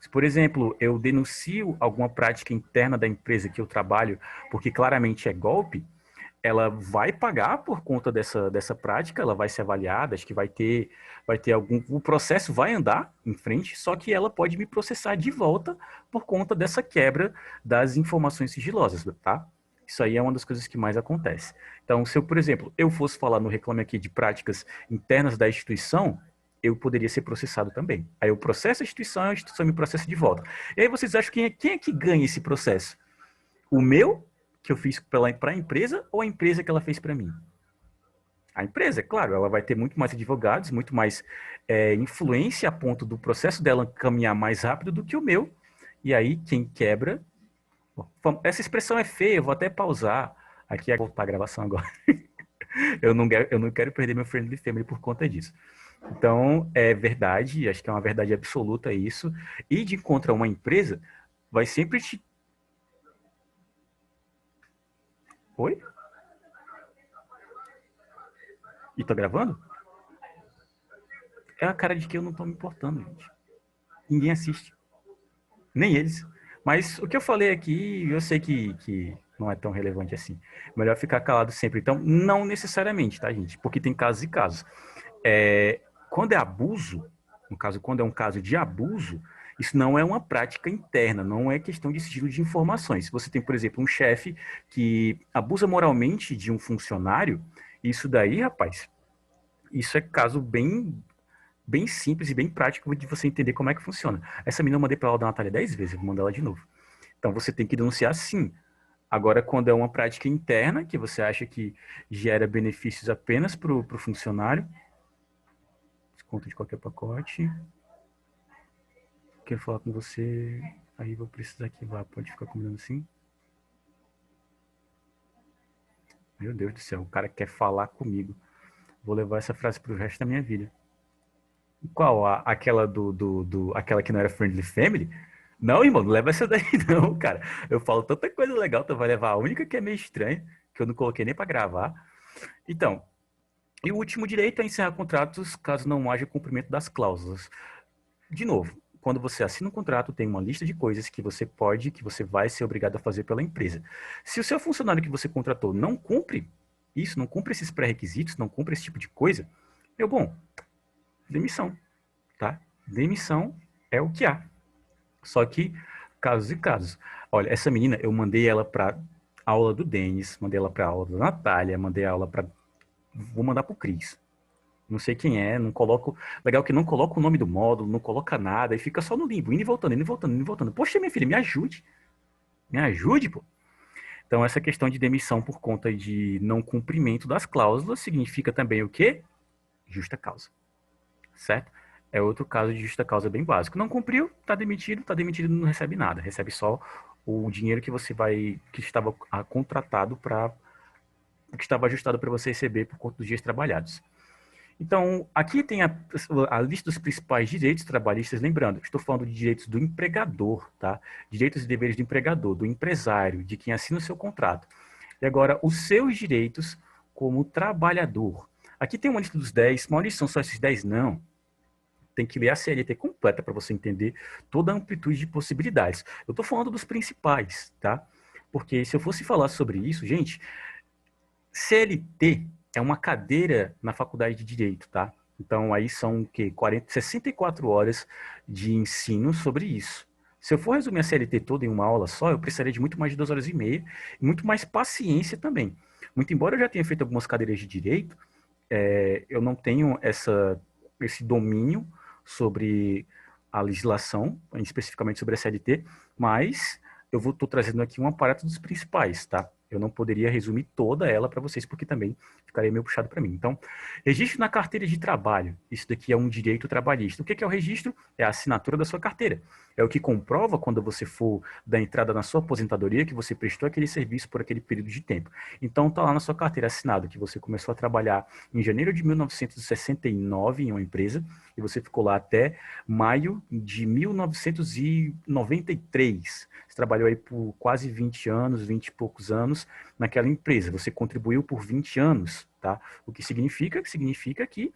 Se, por exemplo, eu denuncio alguma prática interna da empresa que eu trabalho, porque claramente é golpe, ela vai pagar por conta dessa prática, ela vai ser avaliada, acho que vai ter algum. O processo vai andar em frente, só que ela pode me processar de volta por conta dessa quebra das informações sigilosas, tá? Isso aí é uma das coisas que mais acontece. Então, se eu, por exemplo, eu fosse falar no Reclame Aqui de práticas internas da instituição, eu poderia ser processado também. Aí eu processo a instituição me processa de volta. E aí vocês acham quem é que ganha esse processo? O meu, que eu fiz para a empresa, ou a empresa que ela fez para mim? A empresa, é claro, ela vai ter muito mais advogados, muito mais influência a ponto do processo dela caminhar mais rápido do que o meu. E aí, quem quebra. Essa expressão é feia, eu vou até pausar. Aqui, vou voltar a gravação agora. Eu não quero perder meu friendly family por conta disso. Então, é verdade, acho que é uma verdade absoluta isso. E de contra uma empresa, vai sempre te. Oi? E tô gravando? É a cara de que eu não tô me importando, gente. Ninguém assiste. Nem eles. Mas o que eu falei aqui, eu sei que não é tão relevante assim. Melhor ficar calado sempre. Então, não necessariamente, tá, gente? Porque tem casos e casos. Quando é abuso, no caso, quando é um caso de abuso, isso não é uma prática interna, não é questão de sigilo de informações. Se você tem, por exemplo, um chefe que abusa moralmente de um funcionário, isso daí, rapaz, isso é caso bem simples e bem prático de você entender como é que funciona. Essa menina eu mandei para aula da Natália 10 vezes, eu vou mandar ela de novo. Então você tem que denunciar sim. Agora, quando é uma prática interna, que você acha que gera benefícios apenas para o funcionário, desconto de qualquer pacote, quero falar com você, aí vou precisar que vá, pode ficar combinando assim? Meu Deus do céu, o cara quer falar comigo. Vou levar essa frase pro resto da minha vida. Qual? Aquela aquela que não era Friendly Family? Não, irmão, não leva essa daí não, cara. Eu falo tanta coisa legal, tu vai levar a única que é meio estranha, que eu não coloquei nem para gravar. Então, e o último direito é encerrar contratos caso não haja cumprimento das cláusulas. De novo, quando você assina um contrato, tem uma lista de coisas que você pode, que você vai ser obrigado a fazer pela empresa. Se o seu funcionário que você contratou não cumpre isso, não cumpre esses pré-requisitos, não cumpre esse tipo de coisa, meu bom, demissão, tá? Demissão é o que há. Só que, casos e casos. Olha, essa menina, eu mandei ela para aula do Denis, mandei ela para aula da Natália, mandei aula para. Vou mandar pro Cris. Não sei quem é, não coloco. Legal que não coloca o nome do módulo, não coloca nada, e fica só no limbo, indo e voltando, indo e voltando, indo e voltando. Poxa, minha filha, me ajude. Me ajude, pô. Então, essa questão de demissão por conta de não cumprimento das cláusulas significa também o quê? Justa causa. Certo? É outro caso de justa causa bem básico. Não cumpriu, está demitido, não recebe nada, recebe só o dinheiro que você vai, que estava contratado para, que estava ajustado para você receber por conta dos dias trabalhados. Então, aqui tem a lista dos principais direitos trabalhistas, lembrando, estou falando de direitos do empregador, tá? Direitos e deveres do empregador, do empresário, de quem assina o seu contrato. E agora, os seus direitos como trabalhador. Aqui tem uma lista dos 10, Maurício, são só esses 10? Não. Tem que ler a CLT completa para você entender toda a amplitude de possibilidades. Eu estou falando dos principais, tá? Porque se eu fosse falar sobre isso, gente, CLT é uma cadeira na faculdade de Direito, tá? Então aí são o quê? 64 horas de ensino sobre isso. Se eu for resumir a CLT toda em uma aula só, eu precisaria de muito mais de 2 horas e meia e muito mais paciência também. Muito embora eu já tenha feito algumas cadeiras de direito, eu não tenho esse domínio sobre a legislação, especificamente sobre a CLT, mas eu estou trazendo aqui um aparato dos principais, tá? Eu não poderia resumir toda ela para vocês, porque também ficaria meio puxado para mim. Então, registro na carteira de trabalho. Isso daqui é um direito trabalhista. O que é o registro? É a assinatura da sua carteira. É o que comprova, quando você for dar entrada na sua aposentadoria, que você prestou aquele serviço por aquele período de tempo. Então, está lá na sua carteira assinado que você começou a trabalhar em janeiro de 1969 em uma empresa, e você ficou lá até maio de 1993. Você trabalhou aí por quase 20 anos, 20 e poucos anos naquela empresa. Você contribuiu por 20 anos, tá? O que significa? Significa que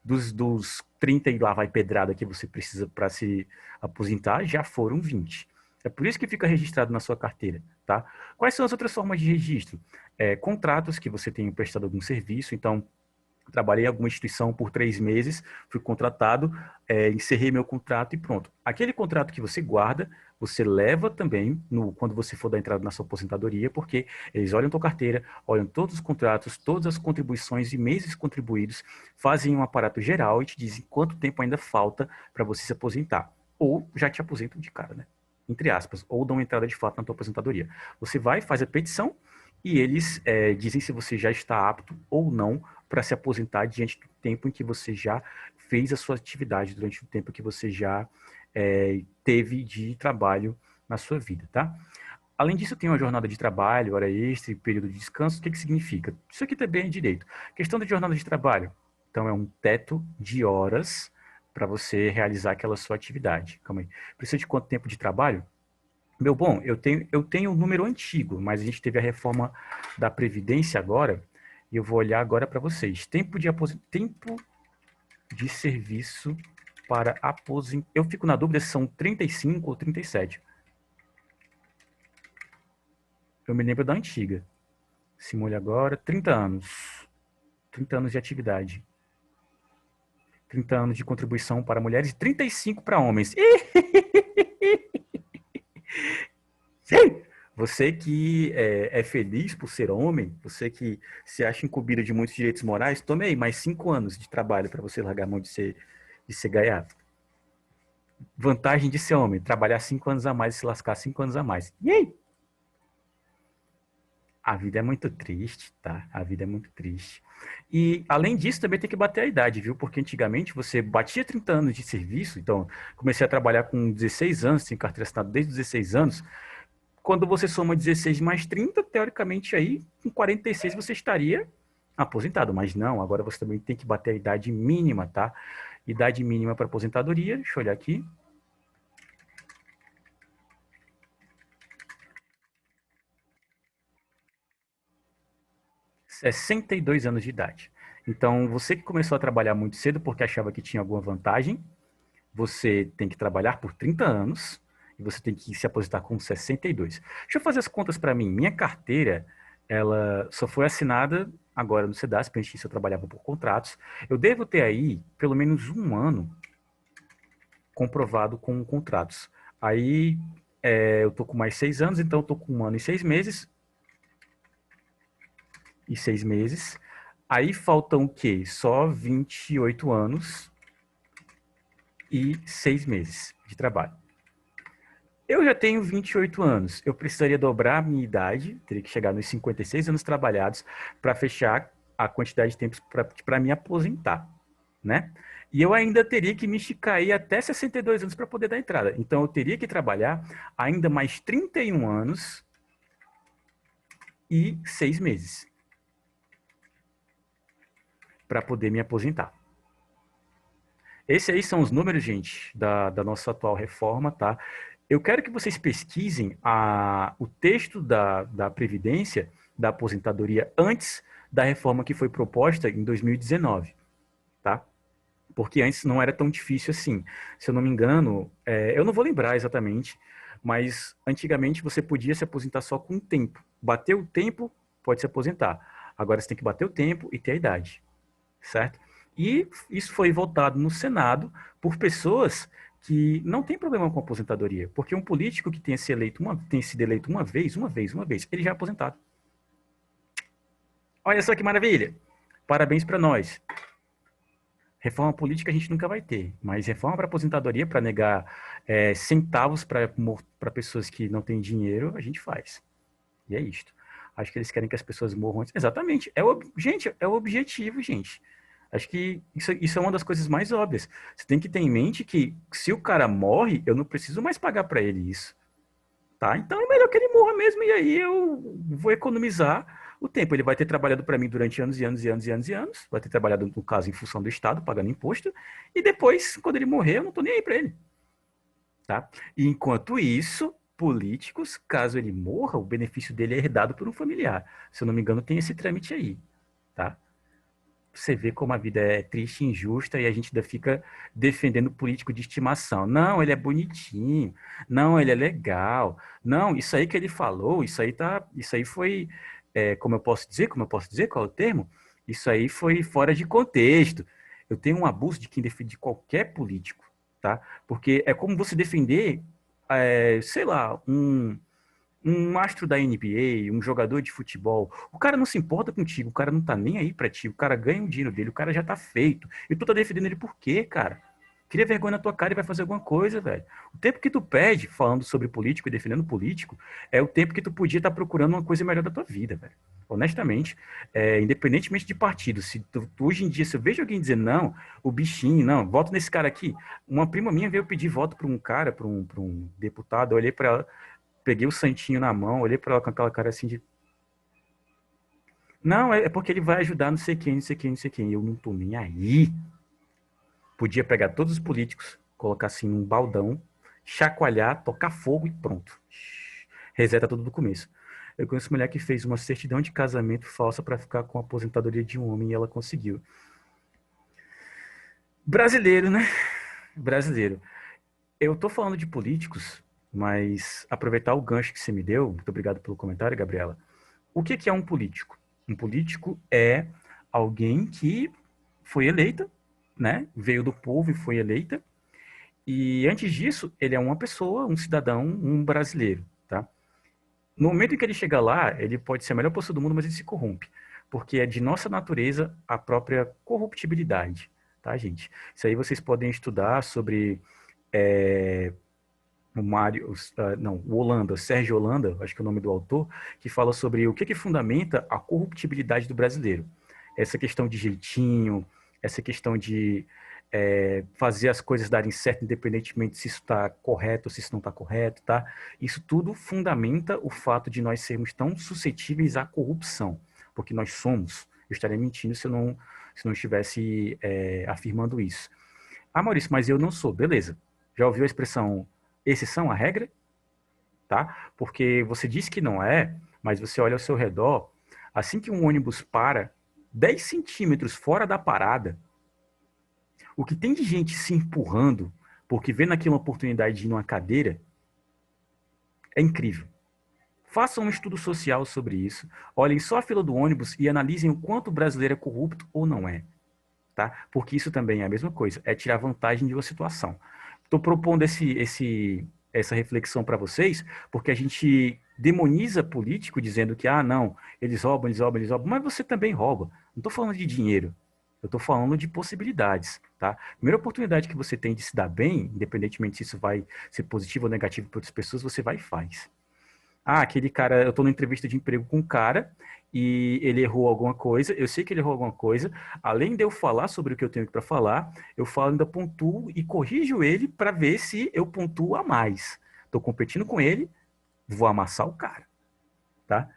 dos 30 e lá vai pedrada que você precisa para se aposentar, já foram 20. É por isso que fica registrado na sua carteira, tá? Quais são as outras formas de registro? Contratos que você tenha prestado algum serviço, então trabalhei em alguma instituição por 3 meses, fui contratado, encerrei meu contrato e pronto. Aquele contrato que você guarda, você leva também quando você for dar entrada na sua aposentadoria, porque eles olham tua carteira, olham todos os contratos, todas as contribuições e meses contribuídos, fazem um aparato geral e te dizem quanto tempo ainda falta para você se aposentar. Ou já te aposentam de cara, né? Entre aspas, ou dão entrada de fato na tua aposentadoria. Você vai, faz a petição e eles dizem se você já está apto ou não para se aposentar diante do tempo em que você já fez a sua atividade, durante o tempo que você já teve de trabalho na sua vida, tá? Além disso, tem uma jornada de trabalho, hora extra e período de descanso. O que significa? Isso aqui também é direito. Questão da jornada de trabalho. Então, é um teto de horas para você realizar aquela sua atividade. Calma aí. Precisa de quanto tempo de trabalho? Bom, eu tenho um número antigo, mas a gente teve a reforma da Previdência agora, e eu vou olhar agora para vocês. Tempo de serviço para aposentar. Eu fico na dúvida se são 35 ou 37. Eu me lembro da antiga. Simule agora, 30 anos. 30 anos de atividade. 30 anos de contribuição para mulheres e 35 para homens. Sim! Você que é feliz por ser homem, você que se acha incumbido de muitos direitos morais, tome aí mais 5 anos de trabalho para você largar a mão de ser gaiato. Vantagem de ser homem, trabalhar 5 anos a mais e se lascar 5 anos a mais. E aí? A vida é muito triste, tá? A vida é muito triste. E, além disso, também tem que bater a idade, viu? Porque antigamente você batia 30 anos de serviço, então comecei a trabalhar com 16 anos, sem carteira assinada desde os 16 anos. Quando você soma 16 mais 30, teoricamente aí, com 46 você estaria aposentado. Mas não, agora você também tem que bater a idade mínima, tá? Idade mínima para aposentadoria, deixa eu olhar aqui. 62 anos de idade. Então, você que começou a trabalhar muito cedo porque achava que tinha alguma vantagem, você tem que trabalhar por 30 anos e você tem que se aposentar com 62. Deixa eu fazer as contas para mim. Minha carteira, ela só foi assinada agora no Sedasp, antes eu trabalhava por contratos. Eu devo ter aí pelo menos um ano comprovado com contratos. Aí eu tô com mais 6 anos, então eu tô com 1 ano e 6 meses. Aí faltam o quê? Só 28 anos e 6 meses de trabalho. Eu já tenho 28 anos. Eu precisaria dobrar a minha idade, teria que chegar nos 56 anos trabalhados para fechar a quantidade de tempo para me aposentar, né? E eu ainda teria que me esticar aí até 62 anos para poder dar entrada. Então eu teria que trabalhar ainda mais 31 anos e 6 meses para poder me aposentar. Esses aí são os números, gente, da nossa atual reforma, tá? Eu quero que vocês pesquisem o texto da Previdência, da aposentadoria, antes da reforma que foi proposta em 2019, tá? Porque antes não era tão difícil assim. Se eu não me engano, eu não vou lembrar exatamente, mas antigamente você podia se aposentar só com o tempo. Bateu o tempo, pode se aposentar. Agora você tem que bater o tempo e ter a idade, certo? E isso foi votado no Senado por pessoas que não têm problema com a aposentadoria, porque um político que tem sido eleito uma vez, ele já é aposentado. Olha só que maravilha! Parabéns para nós. Reforma política a gente nunca vai ter, mas reforma para aposentadoria, para negar centavos para pessoas que não têm dinheiro, a gente faz. E é isto. Acho que eles querem que as pessoas morram antes. Exatamente. Gente, é o objetivo, gente. Acho que isso é uma das coisas mais óbvias. Você tem que ter em mente que se o cara morre, eu não preciso mais pagar para ele isso. Tá? Então é melhor que ele morra mesmo e aí eu vou economizar o tempo. Ele vai ter trabalhado para mim durante anos e anos e anos e anos e anos. Vai ter trabalhado, no caso, em função do Estado, pagando imposto. E depois, quando ele morrer, eu não tô nem aí para ele. Tá? E enquanto isso, políticos, caso ele morra, o benefício dele é herdado por um familiar. Se eu não me engano, tem esse trâmite aí. Tá? Você vê como a vida é triste e injusta e a gente ainda fica defendendo político de estimação. Não, ele é bonitinho. Não, ele é legal. Não, isso aí que ele falou, isso aí foi, como eu posso dizer, qual é o termo? Isso aí foi fora de contexto. Eu tenho um abuso de quem defende qualquer político, tá? Porque é como você defender, sei lá, um astro da NBA, um jogador de futebol, o cara não se importa contigo, o cara não tá nem aí pra ti, o cara ganha o dinheiro dele, o cara já tá feito. E tu tá defendendo ele por quê, cara? Cria vergonha na tua cara e vai fazer alguma coisa, velho. O tempo que tu perde falando sobre político e defendendo político é o tempo que tu podia estar procurando uma coisa melhor da tua vida, velho. Honestamente, independentemente de partido, se hoje em dia, se eu vejo alguém dizer não, o bichinho, não, voto nesse cara aqui. Uma prima minha veio pedir voto para um cara, para um deputado, eu olhei para ela, peguei o santinho na mão, olhei pra ela com aquela cara assim de. Não, é porque ele vai ajudar não sei quem, não sei quem, não sei quem. Eu não tô nem aí. Podia pegar todos os políticos, colocar assim num baldão, chacoalhar, tocar fogo e pronto. Reseta tudo do começo. Eu conheço uma mulher que fez uma certidão de casamento falsa para ficar com a aposentadoria de um homem e ela conseguiu. Brasileiro, né? Brasileiro. Eu tô falando de políticos, mas aproveitar o gancho que você me deu, muito obrigado pelo comentário, Gabriela. O que é um político? Um político é alguém que foi eleita, né? Veio do povo e foi eleita. E antes disso, ele é uma pessoa, um cidadão, um brasileiro, tá? No momento em que ele chega lá, ele pode ser a melhor pessoa do mundo, mas ele se corrompe, porque é de nossa natureza a própria corruptibilidade, tá, gente? Isso aí vocês podem estudar sobre o Mário, não, o Holanda, Sérgio Holanda, acho que é o nome do autor, que fala sobre o que fundamenta a corruptibilidade do brasileiro. Essa questão de jeitinho, essa questão de fazer as coisas darem certo, independentemente se isso está correto ou se isso não está correto, tá? Isso tudo fundamenta o fato de nós sermos tão suscetíveis à corrupção, porque nós somos. Eu estaria mentindo se não estivesse afirmando isso. Ah, Maurício, mas eu não sou. Beleza. Já ouviu a expressão exceção à regra? Tá? Porque você diz que não é, mas você olha ao seu redor, assim que um ônibus para 10 centímetros fora da parada, o que tem de gente se empurrando porque vê naquilo uma oportunidade de ir numa cadeira é incrível. Façam um estudo social sobre isso, olhem só a fila do ônibus e analisem o quanto o brasileiro é corrupto ou não é. Tá? Porque isso também é a mesma coisa, é tirar vantagem de uma situação. Estou propondo essa reflexão para vocês, porque a gente demoniza político dizendo que, ah, não, eles roubam, eles roubam, eles roubam, mas você também rouba. Não estou falando de dinheiro, eu estou falando de possibilidades, tá? A primeira oportunidade que você tem de se dar bem, independentemente se isso vai ser positivo ou negativo para outras pessoas, você vai e faz. Ah, aquele cara, eu estou numa entrevista de emprego com um cara e ele errou alguma coisa, eu sei que ele errou alguma coisa, além de eu falar sobre o que eu tenho para falar, eu falo, ainda pontuo e corrijo ele para ver se eu pontuo a mais. Estou competindo com ele, vou amassar o cara, tá?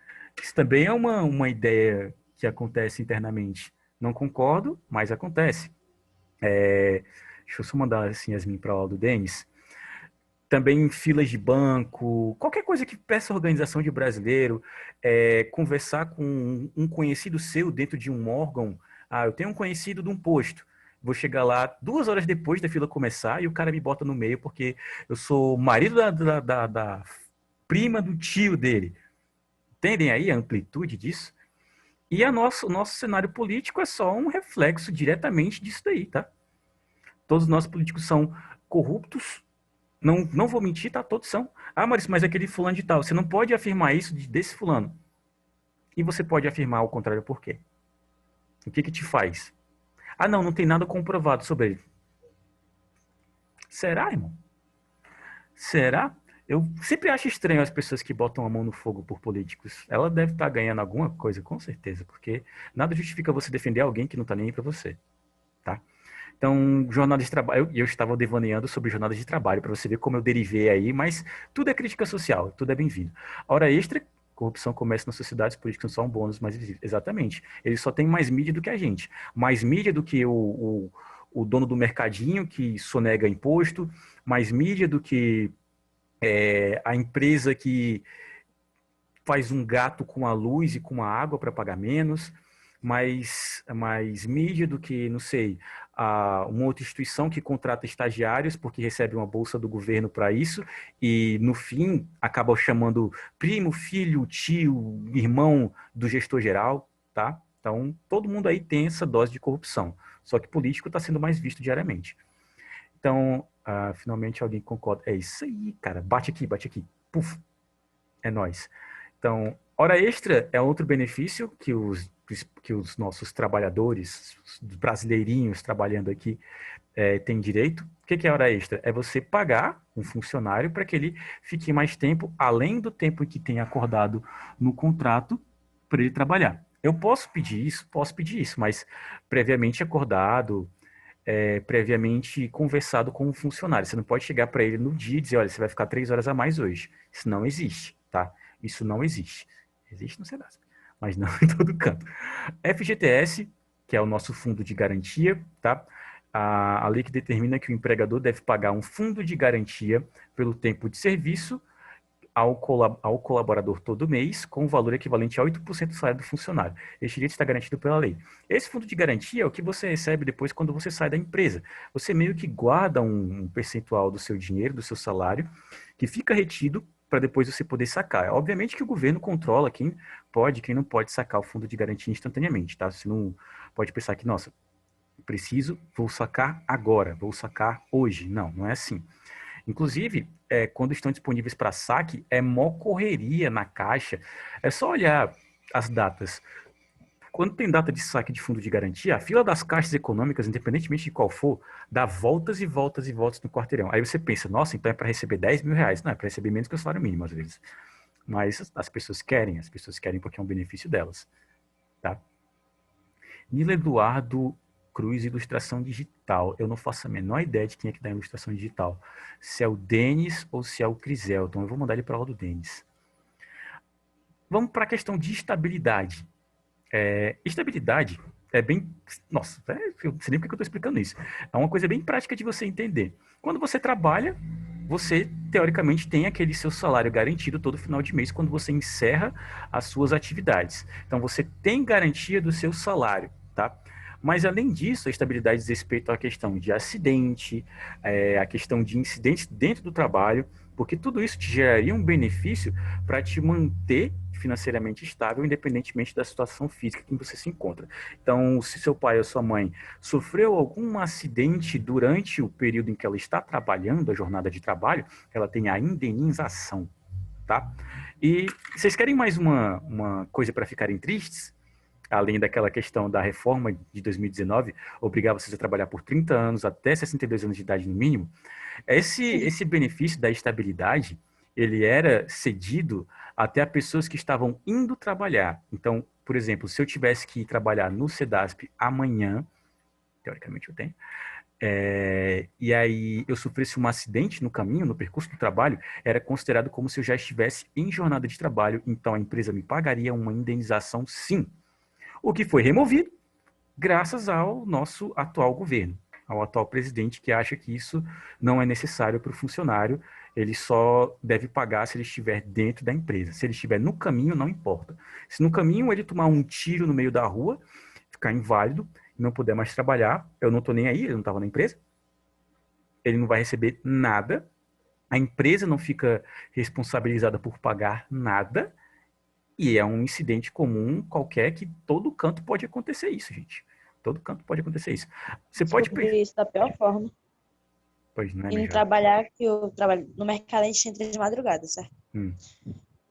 Isso também é uma ideia que acontece internamente. Não concordo, mas acontece. Deixa eu só mandar assim, Yasmin para aula do Denis. Também em filas de banco, qualquer coisa que peça organização de brasileiro, conversar com um conhecido seu dentro de um órgão. Ah, eu tenho um conhecido de um posto. Vou chegar lá 2 horas depois da fila começar e o cara me bota no meio porque eu sou marido da prima do tio dele. Entendem aí a amplitude disso? E o nosso cenário político é só um reflexo diretamente disso daí, tá? Todos os nossos políticos são corruptos. Não, não vou mentir, tá? Todos são. Ah, Maurício, mas aquele fulano de tal. Você não pode afirmar isso desse fulano. E você pode afirmar o contrário por quê? O que que te faz? Ah, não, não tem nada comprovado sobre ele. Será, irmão? Será? Eu sempre acho estranho as pessoas que botam a mão no fogo por políticos. Ela deve estar ganhando alguma coisa, com certeza, porque nada justifica você defender alguém que não está nem aí para você, tá? Então, jornada de trabalho, eu estava devaneando sobre jornada de trabalho, para você ver como eu derivei aí, mas tudo é crítica social, tudo é bem-vindo. Hora extra, corrupção começa nas sociedades, políticos não são bônus, mas exatamente. Eles só têm mais mídia do que a gente. Mais mídia do que o dono do mercadinho que sonega imposto, mais mídia do que a empresa que faz um gato com a luz e com a água para pagar menos, mais mídia do que, não sei, uma outra instituição que contrata estagiários porque recebe uma bolsa do governo para isso e, no fim, acaba chamando primo, filho, tio, irmão do gestor geral, tá? Então, todo mundo aí tem essa dose de corrupção. Só que político está sendo mais visto diariamente. Então, finalmente alguém concorda. É isso aí, cara. Bate aqui, bate aqui. Puf, é nóis. Então, hora extra é outro benefício que os nossos trabalhadores, os brasileirinhos trabalhando aqui, têm direito. O que é hora extra? É você pagar um funcionário para que ele fique mais tempo, além do tempo que tem acordado no contrato, para ele trabalhar. Eu posso pedir isso, mas previamente acordado, previamente conversado com o funcionário. Você não pode chegar para ele no dia e dizer, olha, você vai ficar 3 horas a mais hoje. Isso não existe, tá? Isso não existe. Existe no Serasa, mas não em todo canto. FGTS, que é o nosso fundo de garantia, tá? A lei que determina que o empregador deve pagar um fundo de garantia pelo tempo de serviço ao colaborador todo mês, com um valor equivalente a 8% do salário do funcionário. Este direito está garantido pela lei. Esse fundo de garantia é o que você recebe depois quando você sai da empresa. Você meio que guarda um percentual do seu dinheiro, do seu salário, que fica retido para depois você poder sacar. Obviamente que o governo controla quem pode e quem não pode sacar o fundo de garantia instantaneamente, tá? Você não pode pensar que, nossa, preciso, vou sacar agora, vou sacar hoje. Não, não é assim. Inclusive, quando estão disponíveis para saque, é mó correria na caixa. É só olhar as datas. Quando tem data de saque de fundo de garantia, a fila das caixas econômicas, independentemente de qual for, dá voltas e voltas e voltas no quarteirão. Aí você pensa, nossa, então é para receber 10 mil reais. Não, é para receber menos que o salário mínimo, às vezes. Mas as pessoas querem porque é um benefício delas. Tá? Nilo Eduardo Cruz, ilustração digital. Eu não faço a menor ideia de quem é que dá ilustração digital. Se é o Denis ou se é o Criselton. Eu vou mandar ele para a aula do Denis. Vamos para a questão de estabilidade. Estabilidade é bem... Nossa, eu não sei nem porque eu estou explicando isso. É uma coisa bem prática de você entender. Quando você trabalha, você, teoricamente, tem aquele seu salário garantido todo final de mês quando você encerra as suas atividades. Então, você tem garantia do seu salário, tá? Mas, além disso, a estabilidade diz respeito à questão de acidente, a questão de incidentes dentro do trabalho, porque tudo isso te geraria um benefício para te manter financeiramente estável, independentemente da situação física em que você se encontra. Então, se seu pai ou sua mãe sofreu algum acidente durante o período em que ela está trabalhando, a jornada de trabalho, ela tem a indenização, tá? E vocês querem mais uma coisa para ficarem tristes? Além daquela questão da reforma de 2019, obrigar vocês a trabalhar por 30 anos, até 62 anos de idade no mínimo, esse benefício da estabilidade, ele era cedido até a pessoas que estavam indo trabalhar. Então, por exemplo, se eu tivesse que ir trabalhar no CEDASP amanhã, teoricamente eu tenho, e aí eu sofresse um acidente no caminho, no percurso do trabalho, era considerado como se eu já estivesse em jornada de trabalho, então a empresa me pagaria uma indenização sim. O que foi removido graças ao nosso atual governo, ao atual presidente que acha que isso não é necessário para o funcionário, ele só deve pagar se ele estiver dentro da empresa. Se ele estiver no caminho, não importa. Se no caminho ele tomar um tiro no meio da rua, ficar inválido, não puder mais trabalhar, eu não estou nem aí, ele não estava na empresa, ele não vai receber nada, a empresa não fica responsabilizada por pagar nada, e é um incidente comum qualquer que todo canto pode acontecer isso, gente. Todo canto pode acontecer isso. Você pode... Descobri isso da pior forma. Pois não é, E minha no jovem? trabalhar, que eu trabalho no mercado, a gente entra de madrugada, certo? Hum,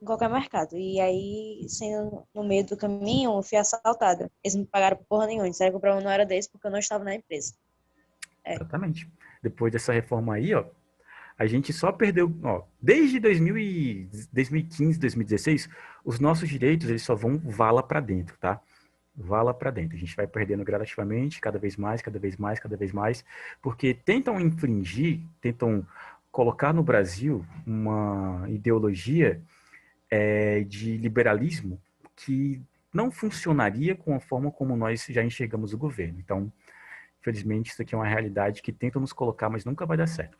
Em qualquer mercado. E aí, sendo no meio do caminho, eu fui assaltada. Eles não me pagaram porra nenhuma. Disseram que o problema não era desse porque eu não estava na empresa. É. exatamente. Depois dessa reforma aí, ó, A gente só perdeu, ó, desde 2015, 2016, os nossos direitos, eles só vão vala para dentro, tá? Vala para dentro. A gente vai perdendo gradativamente, cada vez mais, cada vez mais, cada vez mais, porque tentam infringir, tentam colocar no Brasil uma ideologia de liberalismo que não funcionaria com a forma como nós já enxergamos o governo. Então, infelizmente, isso aqui é uma realidade que tentam nos colocar, mas nunca vai dar certo.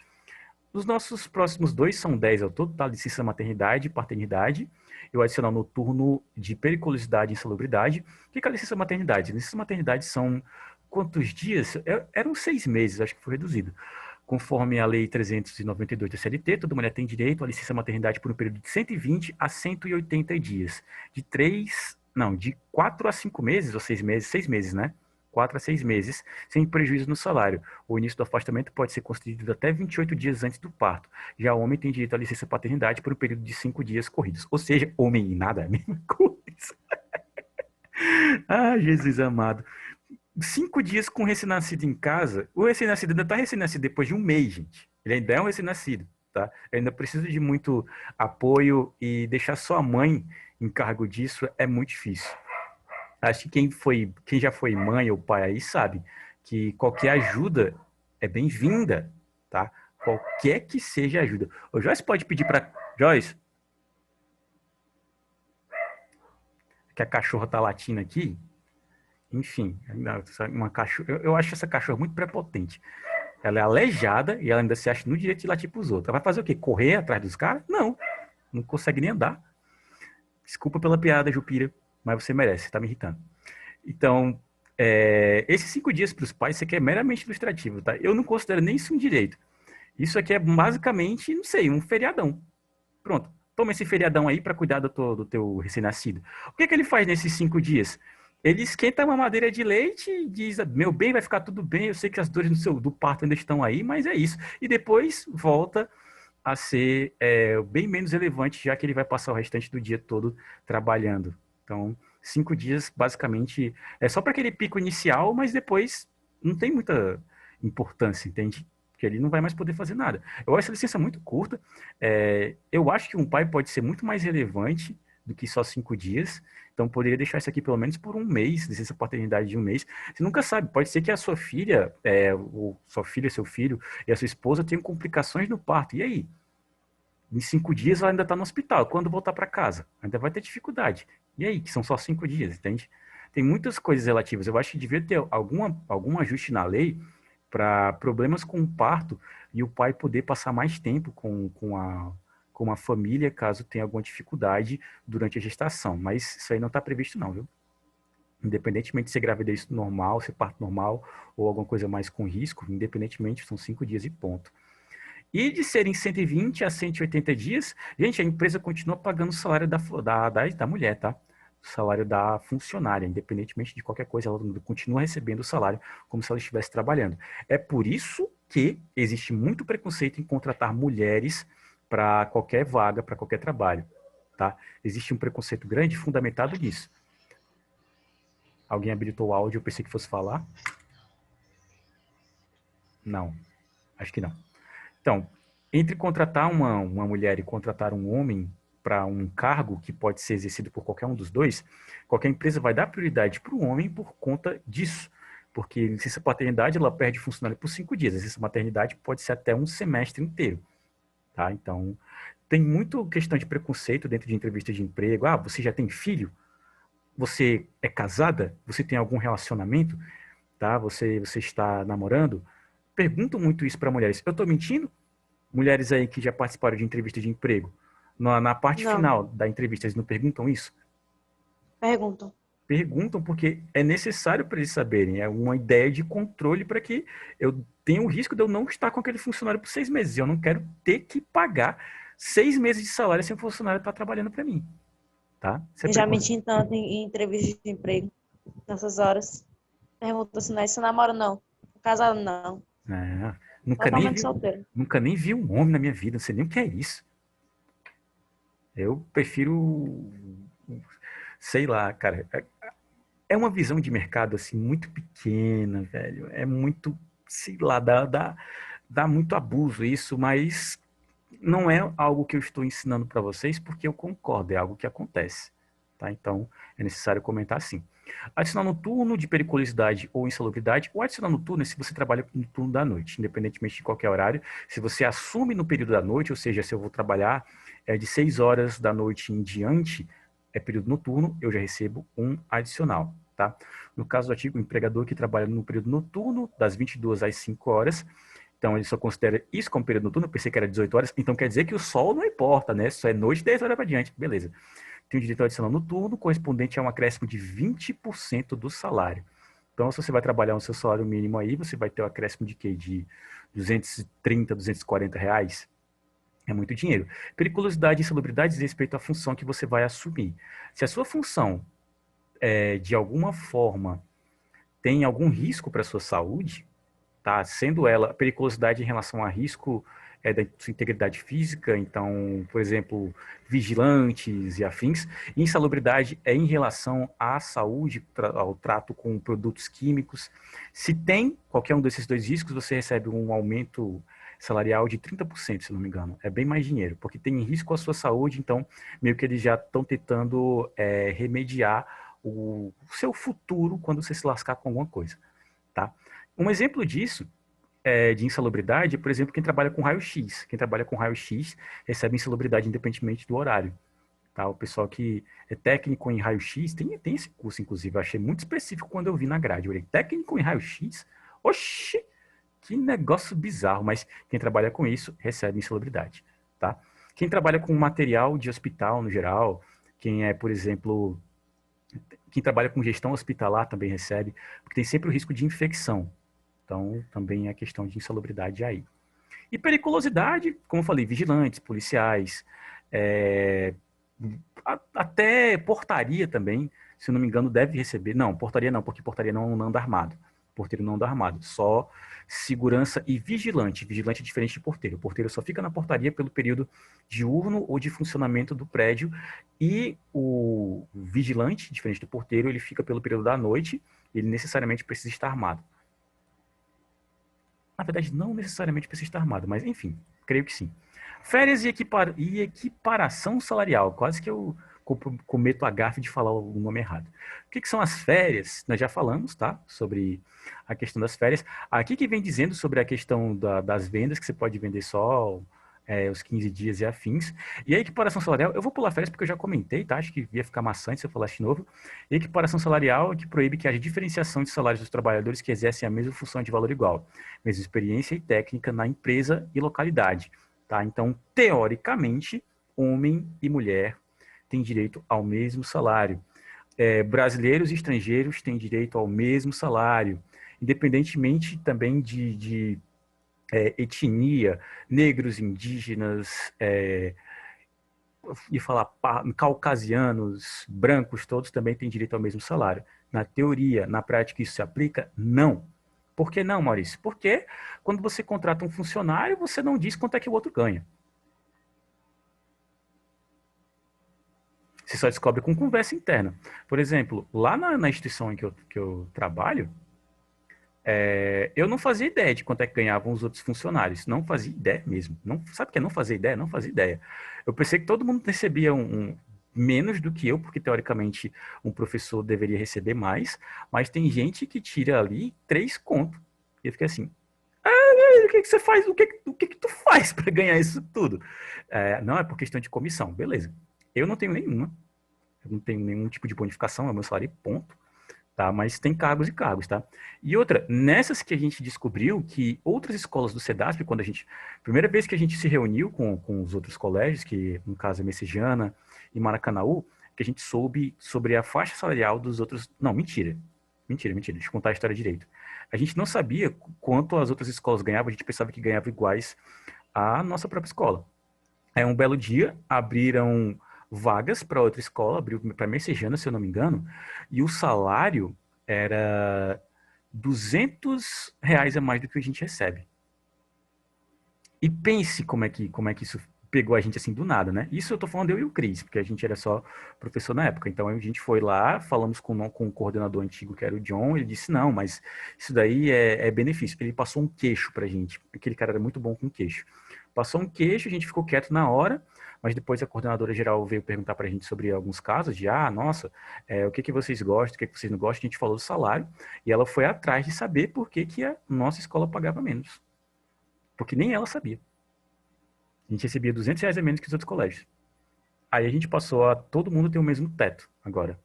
Os nossos próximos dois são 10 ao todo, tá? Licença maternidade e paternidade. E o adicional noturno de periculosidade e insalubridade. O que é a licença maternidade? Licença maternidade são quantos dias? Eram 6 meses, acho que foi reduzido. Conforme a Lei 392 da CLT, toda mulher tem direito à licença maternidade por um período de 120 a 180 dias. De 4 a 5 meses, ou 6 meses, 6 meses, né? 4 a 6 meses, sem prejuízo no salário. O início do afastamento pode ser concedido até 28 dias antes do parto. Já o homem tem direito à licença paternidade por um período de 5 dias corridos. Ou seja, homem e nada é a mesma coisa. Ah, Jesus amado. 5 dias com recém-nascido em casa, o recém-nascido ainda está recém-nascido depois de um mês, gente. Ele ainda é um recém-nascido, tá? Ele ainda precisa de muito apoio e deixar só a mãe em cargo disso é muito difícil. Acho que quem já foi mãe ou pai aí sabe que qualquer ajuda é bem-vinda, tá? Qualquer que seja ajuda. O Joyce pode pedir para Joyce, que a cachorra tá latindo aqui. Enfim, uma cachorra, eu acho essa cachorra muito prepotente. Ela é aleijada e ela ainda se acha no direito de latir pros outros. Ela vai fazer o quê? Correr atrás dos caras? Não, não consegue nem andar. Desculpa pela piada, Jupira, mas você merece, tá me irritando. Então, esses 5 dias para os pais, isso aqui é meramente ilustrativo, tá? Eu não considero nem isso um direito. Isso aqui é basicamente, não sei, um feriadão. Pronto, toma esse feriadão aí para cuidar do teu recém-nascido. O que ele faz nesses 5 dias? Ele esquenta uma madeira de leite e diz, meu bem, vai ficar tudo bem, eu sei que as dores do parto ainda estão aí, mas é isso. E depois volta a ser bem menos relevante, já que ele vai passar o restante do dia todo trabalhando. Então, 5 dias, basicamente, é só para aquele pico inicial, mas depois não tem muita importância, entende? Porque ele não vai mais poder fazer nada. Eu acho essa licença muito curta. Eu acho que um pai pode ser muito mais relevante do que só 5 dias. Então, poderia deixar isso aqui pelo menos por um mês, licença paternidade de um mês. Você nunca sabe, pode ser que a sua filha, ou sua filha, seu filho e a sua esposa tenham complicações no parto. E aí? Em 5 dias ela ainda está no hospital. Quando voltar para casa, ainda vai ter dificuldade. E aí, que são só 5 dias, entende? Tem muitas coisas relativas. Eu acho que devia ter algum ajuste na lei para problemas com o parto e o pai poder passar mais tempo com a família, caso tenha alguma dificuldade durante a gestação. Mas isso aí não está previsto não, viu? Independentemente de ser gravidez normal, ser parto normal ou alguma coisa mais com risco, independentemente, são 5 dias e ponto. E de serem 120 a 180 dias, gente, a empresa continua pagando o salário da mulher, tá? O salário da funcionária, independentemente de qualquer coisa, ela continua recebendo o salário como se ela estivesse trabalhando. É por isso que existe muito preconceito em contratar mulheres para qualquer vaga, para qualquer trabalho, tá? Existe um preconceito grande fundamentado nisso. Alguém habilitou o áudio, eu pensei que fosse falar. Não, acho que não. Então, entre contratar uma mulher e contratar um homem para um cargo que pode ser exercido por qualquer um dos dois, qualquer empresa vai dar prioridade para o homem por conta disso. Porque licença paternidade, ela perde funcionário por 5 dias. A licença maternidade pode ser até um semestre inteiro. Tá? Então, tem muito questão de preconceito dentro de entrevistas de emprego. Ah, você já tem filho? Você é casada? Você tem algum relacionamento? Tá? Você está namorando? Perguntam muito isso para mulheres. Eu estou mentindo? Mulheres aí que já participaram de entrevista de emprego, na parte Não, final da entrevista, eles não perguntam isso? perguntam. Perguntam porque é necessário para eles saberem, é uma ideia de controle para que eu tenha o risco de eu não estar com aquele funcionário por 6 meses. Eu não quero ter que pagar 6 meses de salário se o funcionário está trabalhando para mim. Tá? Isso é Eu já preconceito. menti tanto em entrevista de emprego nessas horas. Pergunta se não é se namora, não. Casado, não. É, nunca nem Totalmente vi, solteiro. nunca nem vi um homem na minha vida, não sei nem o que é isso. Eu prefiro, sei lá, cara. É uma visão de mercado assim muito pequena, velho. É muito, sei lá, dá muito abuso isso, mas não é algo que eu estou ensinando para vocês porque eu concordo, é algo que acontece. Tá? Então, é necessário comentar assim. Adicionar no turno de periculosidade ou insalubridade, ou adicionar no turno se você trabalha no turno da noite, independentemente de qualquer horário. Se você assume no período da noite, ou seja, se eu vou trabalhar de 6 horas da noite em diante, é período noturno, eu já recebo um adicional. Tá? No caso do artigo, o empregador que trabalha no período noturno, das 22 às 5 horas, então ele só considera isso como período noturno, eu pensei que era 18 horas, então quer dizer que o sol não importa, né? Só é noite 10 horas para diante, beleza. Tem o direito adicional noturno, correspondente a um acréscimo de 20% do salário. Então, se você vai trabalhar no seu salário mínimo aí, você vai ter um acréscimo de quê? De 230, 240 reais. É muito dinheiro. Periculosidade e insalubridade diz respeito à função que você vai assumir. Se a sua função, de alguma forma, tem algum risco para a sua saúde, tá? Sendo ela periculosidade em relação a risco da sua integridade física, então, por exemplo, vigilantes e afins. Insalubridade é em relação à saúde, ao trato com produtos químicos. Se tem qualquer um desses dois riscos, você recebe um aumento salarial de 30%, se não me engano. É bem mais dinheiro, porque tem risco à sua saúde, então meio que eles já estão tentando remediar o seu futuro quando você se lascar com alguma coisa, tá? Um exemplo disso de insalubridade, por exemplo, quem trabalha com raio-x. Quem trabalha com raio-x recebe insalubridade independentemente do horário. Tá? O pessoal que é técnico em raio-x, tem esse curso, inclusive, eu achei muito específico quando eu vi na grade. Eu olhei, técnico em raio-x? Oxi, que negócio bizarro, mas quem trabalha com isso recebe insalubridade. Tá? Quem trabalha com material de hospital no geral, quem por exemplo, quem trabalha com gestão hospitalar também recebe, porque tem sempre o risco de infecção. Então, também é questão de insalubridade aí. E periculosidade, como eu falei, vigilantes, policiais, é, até portaria também, se eu não me engano, deve receber. Não, portaria não, porque portaria não anda armado. Porteiro não anda armado. Só segurança e vigilante. Vigilante é diferente de porteiro. O porteiro só fica na portaria pelo período diurno ou de funcionamento do prédio. E o vigilante, diferente do porteiro, ele fica pelo período da noite. Ele necessariamente precisa estar armado. Na verdade, não necessariamente precisa estar armado, mas enfim, creio que sim. Férias e equiparação salarial. Quase que eu cometo a gafe de falar o nome errado. O que são as férias? Nós já falamos, tá? Sobre a questão das férias. Aqui que vem dizendo sobre a questão das vendas, que você pode vender só os 15 dias e afins. E a equiparação salarial, eu vou pular férias porque eu já comentei, tá? Acho que ia ficar maçante se eu falasse de novo. Equiparação salarial é que proíbe que haja diferenciação de salários dos trabalhadores que exercem a mesma função de valor igual, mesma experiência e técnica na empresa e localidade. Tá? Então, teoricamente, homem e mulher têm direito ao mesmo salário. Brasileiros e estrangeiros têm direito ao mesmo salário, independentemente também de etnia, negros, indígenas, e falar caucasianos, brancos, todos também têm direito ao mesmo salário. Na teoria, na prática, isso se aplica? Não. Por que não, Maurício? Porque quando você contrata um funcionário, você não diz quanto é que o outro ganha. Você só descobre com conversa interna. Por exemplo, lá na instituição em que eu trabalho, eu não fazia ideia de quanto é que ganhavam os outros funcionários. Não fazia ideia mesmo. Não, sabe o que é não fazer ideia? Não fazia ideia. Eu pensei que todo mundo recebia menos do que eu, porque teoricamente um professor deveria receber mais, mas tem gente que tira ali 3 contos. E eu fiquei assim, o que você faz? O que tu faz para ganhar isso tudo? Não, é por questão de comissão. Beleza. Eu não tenho nenhuma. Eu não tenho nenhum tipo de bonificação, é o meu salário ponto. Tá? Mas tem cargos e cargos, tá? E outra, nessas que a gente descobriu que outras escolas do CEDASP, quando primeira vez que a gente se reuniu com os outros colégios, que no caso é Messejana e Maracanaú, que a gente soube sobre a faixa salarial dos outros. Não, mentira. Mentira, mentira. Deixa eu contar a história direito. A gente não sabia quanto as outras escolas ganhavam, a gente pensava que ganhava iguais à nossa própria escola. Aí um belo dia abriram vagas para outra escola, abriu para Messejana, se eu não me engano, e o salário era R$ 200 a mais do que a gente recebe. E pense como é que isso pegou a gente assim do nada, né? Isso eu tô falando eu e o Cris, porque a gente era só professor na época. Então a gente foi lá, falamos com o coordenador antigo, que era o John, ele disse, não, mas isso daí é benefício. Ele passou um queixo pra gente. Aquele cara era muito bom com queixo. Passou um queixo, a gente ficou quieto na hora, mas depois a coordenadora geral veio perguntar pra gente sobre alguns casos de, nossa, o que vocês gostam, o que vocês não gostam, a gente falou do salário, e ela foi atrás de saber por que a nossa escola pagava menos. Porque nem ela sabia. A gente recebia R$ 200 a menos que os outros colégios. Aí a gente passou a todo mundo ter o mesmo teto agora.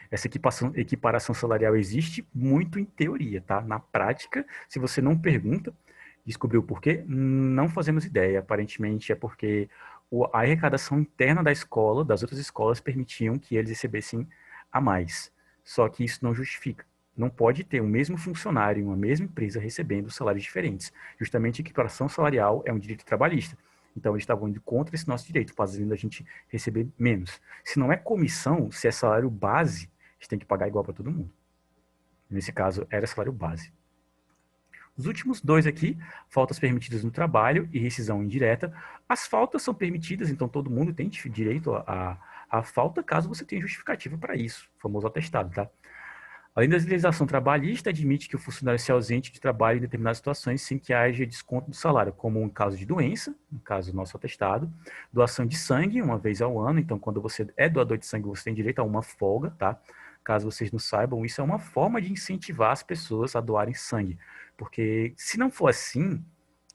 Essa equiparação salarial existe muito em teoria, tá? Na prática, se você não pergunta, descobriu por quê, não fazemos ideia. Aparentemente é porque a arrecadação interna da escola, das outras escolas, permitiam que eles recebessem a mais. Só que isso não justifica. Não pode ter o mesmo funcionário em uma mesma empresa recebendo salários diferentes. Justamente a equiparação salarial é um direito trabalhista. Então, eles estavam indo contra esse nosso direito, fazendo a gente receber menos. Se não é comissão, se é salário base, a gente tem que pagar igual para todo mundo. Nesse caso, era salário base. Os últimos dois aqui, faltas permitidas no trabalho e rescisão indireta. As faltas são permitidas, então todo mundo tem direito à falta, caso você tenha justificativa para isso, o famoso atestado, tá? Além da legislação trabalhista, admite que o funcionário se ausente de trabalho em determinadas situações sem que haja desconto do salário, como em caso de doença, no caso do nosso atestado, doação de sangue, uma vez ao ano, então quando você é doador de sangue, você tem direito a uma folga, tá? Caso vocês não saibam, isso é uma forma de incentivar as pessoas a doarem sangue, porque se não for assim,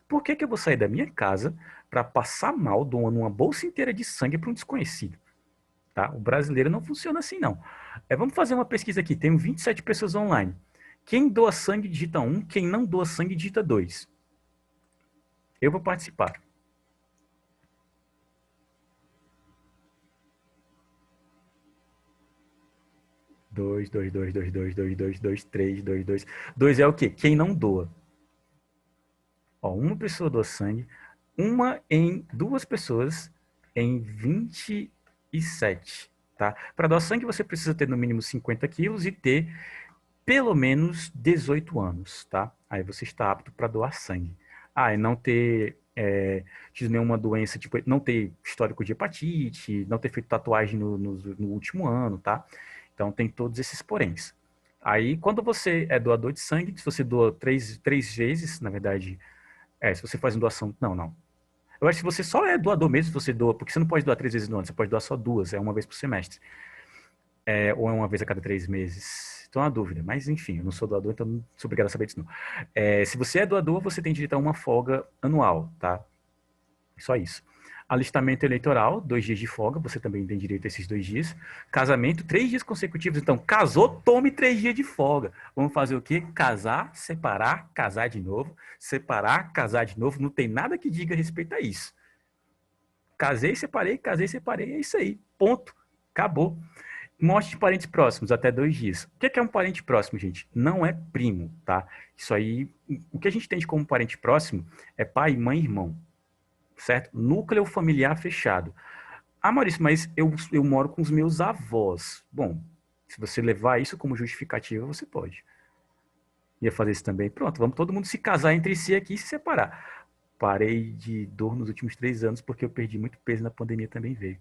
por que eu vou sair da minha casa para passar mal doando uma bolsa inteira de sangue para um desconhecido? Tá? O brasileiro não funciona assim, não. Vamos fazer uma pesquisa aqui. Tem 27 pessoas online. Quem doa sangue digita 1, quem não doa sangue digita 2. Eu vou participar. 2, 2, 2, 2, 2, 2, 2, 2, 3, 2, 2. 2 é o quê? Quem não doa. Ó, uma pessoa doa sangue, duas pessoas em 27. Tá? Para doar sangue, você precisa ter no mínimo 50 quilos e ter pelo menos 18 anos, tá? Aí você está apto para doar sangue. E não ter tido nenhuma doença, tipo, não ter histórico de hepatite, não ter feito tatuagem no último ano, tá? Então tem todos esses poréns. Aí, quando você é doador de sangue, se você doa três vezes, na verdade, se você faz uma doação, não. Eu acho que você só é doador mesmo se você doa, porque você não pode doar 3 vezes no ano, você pode doar só 2, é uma vez por semestre. Ou é uma vez a cada 3 meses. Estou na dúvida, mas enfim, eu não sou doador, então não sou obrigado a saber disso não. Se você é doador, você tem direito a uma folga anual, tá? Só isso. Alistamento eleitoral, 2 dias de folga, você também tem direito a esses 2 dias. Casamento, 3 dias consecutivos. Então, casou, tome 3 dias de folga. Vamos fazer o quê? Casar, separar, casar de novo. Separar, casar de novo. Não tem nada que diga a respeito a isso. Casei, separei, é isso aí. Ponto. Acabou. Morte de parentes próximos, até 2 dias. O que é um parente próximo, gente? Não é primo, tá? Isso aí, o que a gente tem de como parente próximo é pai, mãe e irmão, certo? Núcleo familiar fechado. Maurício, mas eu moro com os meus avós. Bom, se você levar isso como justificativa, você pode. Ia fazer isso também. Pronto, vamos todo mundo se casar entre si aqui e se separar. Parei de dor nos últimos 3 anos porque eu perdi muito peso na pandemia também veio.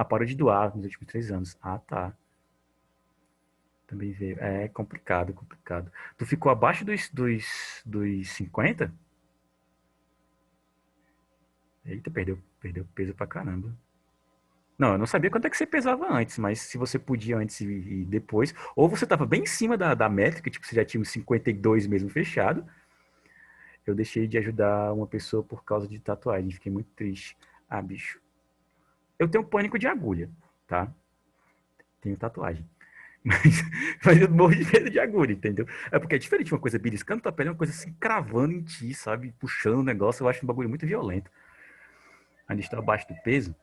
Parou de doar nos últimos 3 anos. Tá. Também veio. É complicado, complicado. Tu ficou abaixo dos 50? Eita, perdeu peso pra caramba. Não, eu não sabia quanto é que você pesava antes, mas se você podia antes e depois, ou você tava bem em cima da métrica, tipo, você já tinha uns 52 mesmo fechado. Eu deixei de ajudar uma pessoa por causa de tatuagem, fiquei muito triste. Bicho. Eu tenho pânico de agulha, tá? Tenho tatuagem. Mas, mas eu morro de medo de agulha, entendeu? É porque é diferente uma coisa beliscando tua pele, é uma coisa assim cravando em ti, sabe? Puxando o negócio, eu acho um bagulho muito violento. Ainda estou abaixo do peso,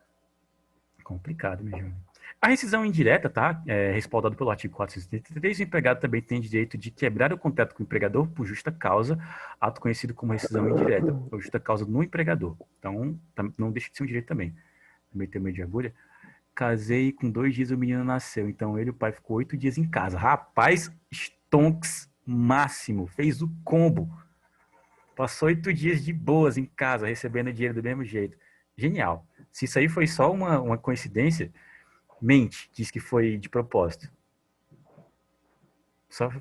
complicado mesmo. A rescisão indireta, tá? Respaldado pelo artigo 473, o empregado também tem direito de quebrar o contrato com o empregador por justa causa, ato conhecido como rescisão indireta, por justa causa no empregador. Então, não deixa de ser um direito também. Também tem medo de agulha. Casei com 2 dias o menino nasceu. Então ele e o pai ficou 8 dias em casa. Rapaz, stonks máximo. Fez o combo. Passou 8 dias de boas em casa, recebendo dinheiro do mesmo jeito. Genial. Se isso aí foi só uma coincidência, mente, diz que foi de propósito. Só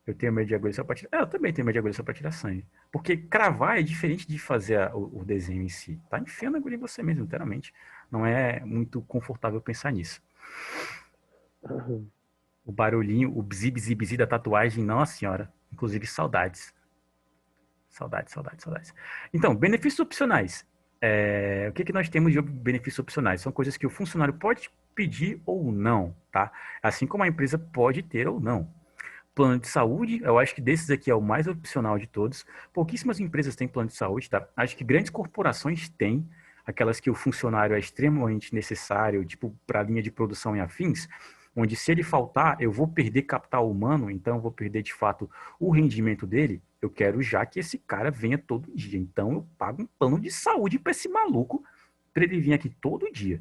eu tenho medo de agulha só para tirar. Eu também tenho medo de agulha só para tirar sangue. Porque cravar é diferente de fazer o desenho em si. Tá enfiando a agulha em você mesmo, literalmente. Não é muito confortável pensar nisso. O barulhinho, o bzi, bzi, bzi da tatuagem, nossa senhora. Inclusive, saudades. Saudades, saudades, saudades. Então, benefícios opcionais. O que nós temos de benefícios opcionais? São coisas que o funcionário pode pedir ou não, tá? Assim como a empresa pode ter ou não. Plano de saúde, eu acho que desses aqui é o mais opcional de todos. Pouquíssimas empresas têm plano de saúde, tá? Acho que grandes corporações têm, aquelas que o funcionário é extremamente necessário, tipo para a linha de produção e afins, onde se ele faltar, eu vou perder capital humano, então eu vou perder de fato o rendimento dele. Eu quero já que esse cara venha todo dia. Então eu pago um plano de saúde para esse maluco, para ele vir aqui todo dia,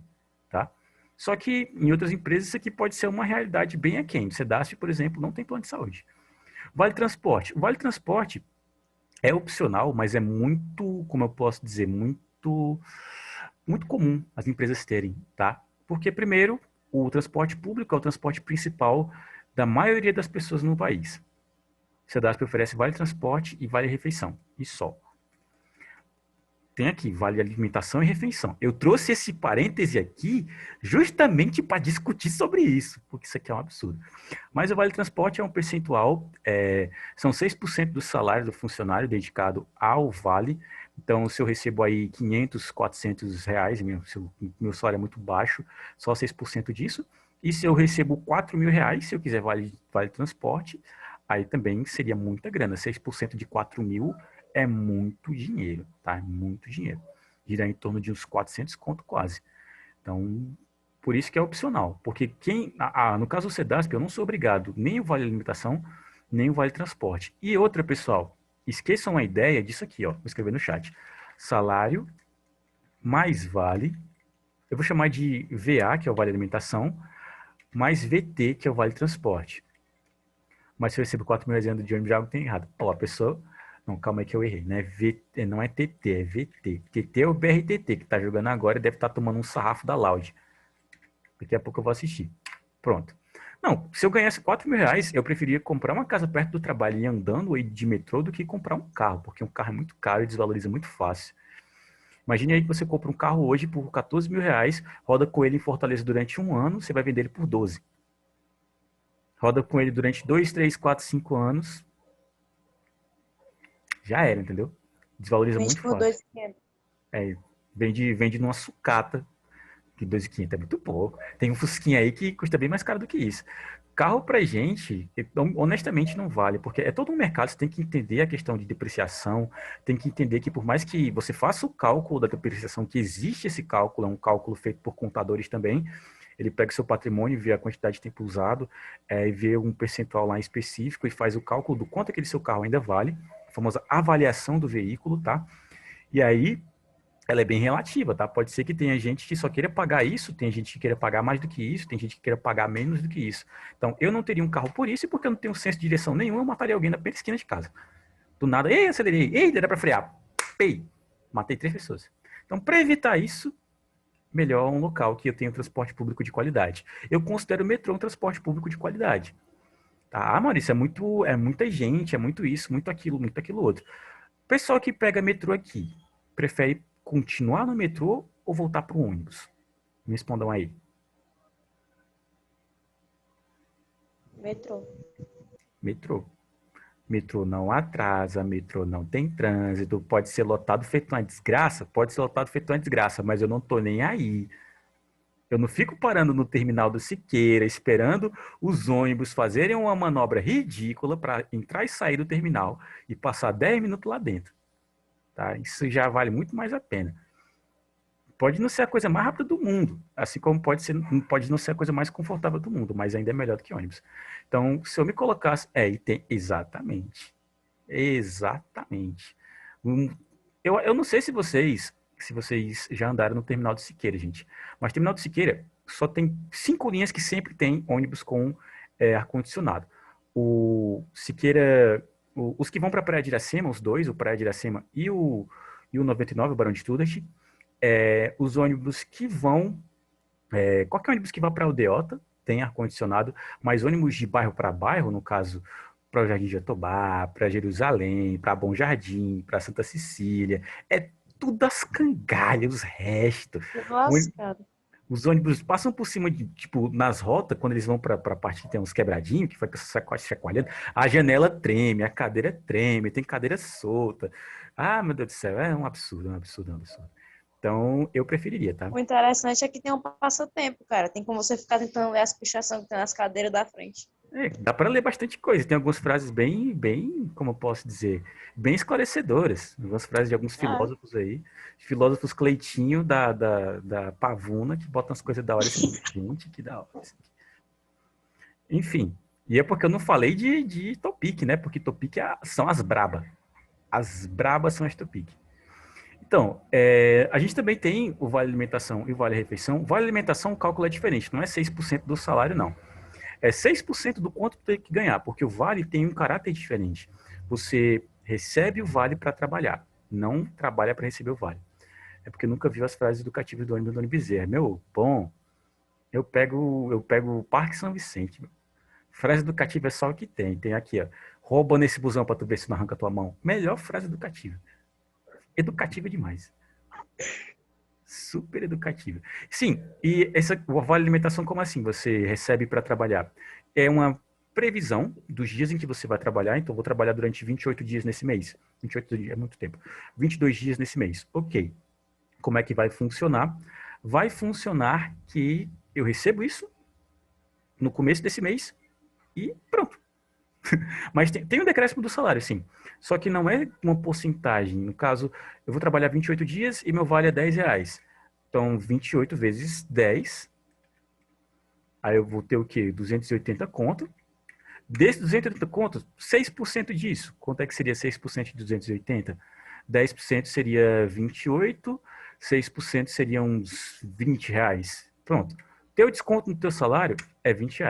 tá? Só que em outras empresas isso aqui pode ser uma realidade bem aquém. O Sedasp, por exemplo, não tem plano de saúde. Vale transporte. O vale transporte é opcional, mas é muito, como eu posso dizer, muito comum as empresas terem, tá? Porque primeiro, o transporte público é o transporte principal da maioria das pessoas no país. O Sedasp oferece vale transporte e vale refeição, e só. Tem aqui, vale alimentação e refeição. Eu trouxe esse parêntese aqui justamente para discutir sobre isso, porque isso aqui é um absurdo. Mas o vale transporte é um percentual, são 6% do salário do funcionário dedicado ao vale. Então, se eu recebo aí 500, 400 reais, meu salário é muito baixo, só 6% disso. E se eu recebo 4 mil reais, se eu quiser vale transporte, aí também seria muita grana. 6% de 4 mil é muito dinheiro, tá? É muito dinheiro. Gira em torno de uns 400 conto quase. Então, por isso que é opcional. Porque no caso do Sedasp, eu não sou obrigado nem o vale alimentação, nem o vale transporte. E outra, pessoal, esqueçam a ideia disso aqui, ó. Vou escrever no chat. Salário mais vale, eu vou chamar de VA, que é o vale alimentação, mais VT, que é o vale transporte. Mas se eu recebo 4 mil reais de ônibus, algo tem errado. Ó, a pessoa. Não, calma aí que eu errei. Não é, VT, não é TT, é VT. TT é o BRTT, que tá jogando agora e deve estar tomando um sarrafo da Loud. Daqui a pouco eu vou assistir. Pronto. Não, se eu ganhasse 4 mil reais, eu preferia comprar uma casa perto do trabalho e ir andando aí de metrô do que comprar um carro, porque um carro é muito caro e desvaloriza muito fácil. Imagine aí que você compra um carro hoje por 14 mil reais, roda com ele em Fortaleza durante um ano, você vai vender ele por 12. Roda com ele durante 2, 3, 4, 5 anos, já era, entendeu? Desvaloriza Vende muito por fácil. 2.500. É, vende numa sucata, que 2.500 é muito pouco. Tem um Fusquinha aí que custa bem mais caro do que isso. Carro pra gente, honestamente, não vale, porque é todo um mercado, você tem que entender a questão de depreciação, tem que entender que por mais que você faça o cálculo da depreciação, que existe esse cálculo, é um cálculo feito por contadores também, ele pega o seu patrimônio, vê a quantidade de tempo usado, e vê um percentual lá específico e faz o cálculo do quanto aquele seu carro ainda vale, a famosa avaliação do veículo, tá? E aí, ela é bem relativa, tá? Pode ser que tenha gente que só queira pagar isso, tem gente que queira pagar mais do que isso, tem gente que queira pagar menos do que isso. Então, eu não teria um carro por isso, e porque eu não tenho senso de direção nenhum, eu mataria alguém na primeira esquina de casa. Do nada, ei, acelerei, ei, dá pra frear. Pei, matei 3 pessoas. Então, para evitar isso, melhor um local que eu tenha transporte público de qualidade. Eu considero o metrô um transporte público de qualidade. Tá? Ah, Maurício, é muita gente, é muito aquilo outro. Pessoal que pega metrô aqui, prefere continuar no metrô ou voltar para o ônibus? Me respondam aí. Metrô. Metrô. Metrô não atrasa, metrô não tem trânsito, pode ser lotado feito uma desgraça, pode ser lotado feito uma desgraça, mas eu não tô nem aí. Eu não fico parando no terminal do Siqueira, esperando os ônibus fazerem uma manobra ridícula para entrar e sair do terminal e passar 10 minutos lá dentro. Tá? Isso já vale muito mais a pena. Pode não ser a coisa mais rápida do mundo, assim como pode não ser a coisa mais confortável do mundo, mas ainda é melhor do que ônibus. Então, se eu me colocasse, e tem exatamente. Um, eu não sei se vocês já andaram no terminal de Siqueira, gente, mas terminal de Siqueira só tem 5 linhas que sempre tem ônibus com ar-condicionado. O Siqueira, os que vão para a Praia de Iracema, os dois, o Praia de Iracema e o 99, o Barão de Studat, Os ônibus que vão, qualquer ônibus que vá para Aldeota tem ar-condicionado, mas ônibus de bairro para bairro, no caso, para o Jardim Jatobá, para Jerusalém, para Bom Jardim, para Santa Cecília, é tudo as cangalhas, os restos. Tudo O lascado. Os ônibus passam por cima de, tipo, nas rotas, quando eles vão para a parte que tem uns quebradinhos, que vai chacoalhando, a janela treme, a cadeira treme, tem cadeira solta. Ah, meu Deus do céu, é um absurdo, um absurdo, um absurdo. Então, eu preferiria, tá? O interessante é que tem um passatempo, cara. Tem como você ficar tentando ler as pichações que tem nas cadeiras da frente. Dá para ler bastante coisa. Tem algumas frases bem, como eu posso dizer, bem esclarecedoras. Algumas frases de alguns Ah, filósofos aí. Filósofos Cleitinho da Pavuna, que botam as coisas da hora. Gente, que da hora. Enfim, e é porque eu não falei de Topic, né? Porque Topic são as brabas. As brabas são as Topic. Então, a gente também tem o Vale Alimentação e o Vale Refeição. Vale Alimentação, o cálculo é diferente, não é 6% do salário, não. É 6% do quanto tu tem que ganhar, porque o Vale tem um caráter diferente. Você recebe o Vale para trabalhar, não trabalha para receber o Vale. É porque eu nunca vi as frases educativas do ônibus do Bezerra. Meu, bom, eu pego o Parque São Vicente. Frase educativa é só o que tem. Tem aqui, ó. Rouba nesse busão pra tu ver se não arranca tua mão. Melhor frase educativa. Educativa demais. Super educativa. Sim, e o vale alimentação, como assim? Você recebe para trabalhar? É uma previsão dos dias em que você vai trabalhar. Então, vou trabalhar durante 28 dias nesse mês. 28 dias é muito tempo. 22 dias nesse mês. Ok. Como é que vai funcionar? Vai funcionar que eu recebo isso no começo desse mês e pronto. Mas tem um decréscimo do salário, sim. Só que não é uma porcentagem. No caso, eu vou trabalhar 28 dias e meu vale é R$ 10. Então, 28 vezes 10, aí eu vou ter o quê? 280 conto. Desses 280 contos, 6% disso. Quanto é que seria 6% de 280? 10% seria 28, 6% seria uns R$ 20. Pronto. Teu desconto no teu salário é R$ 20.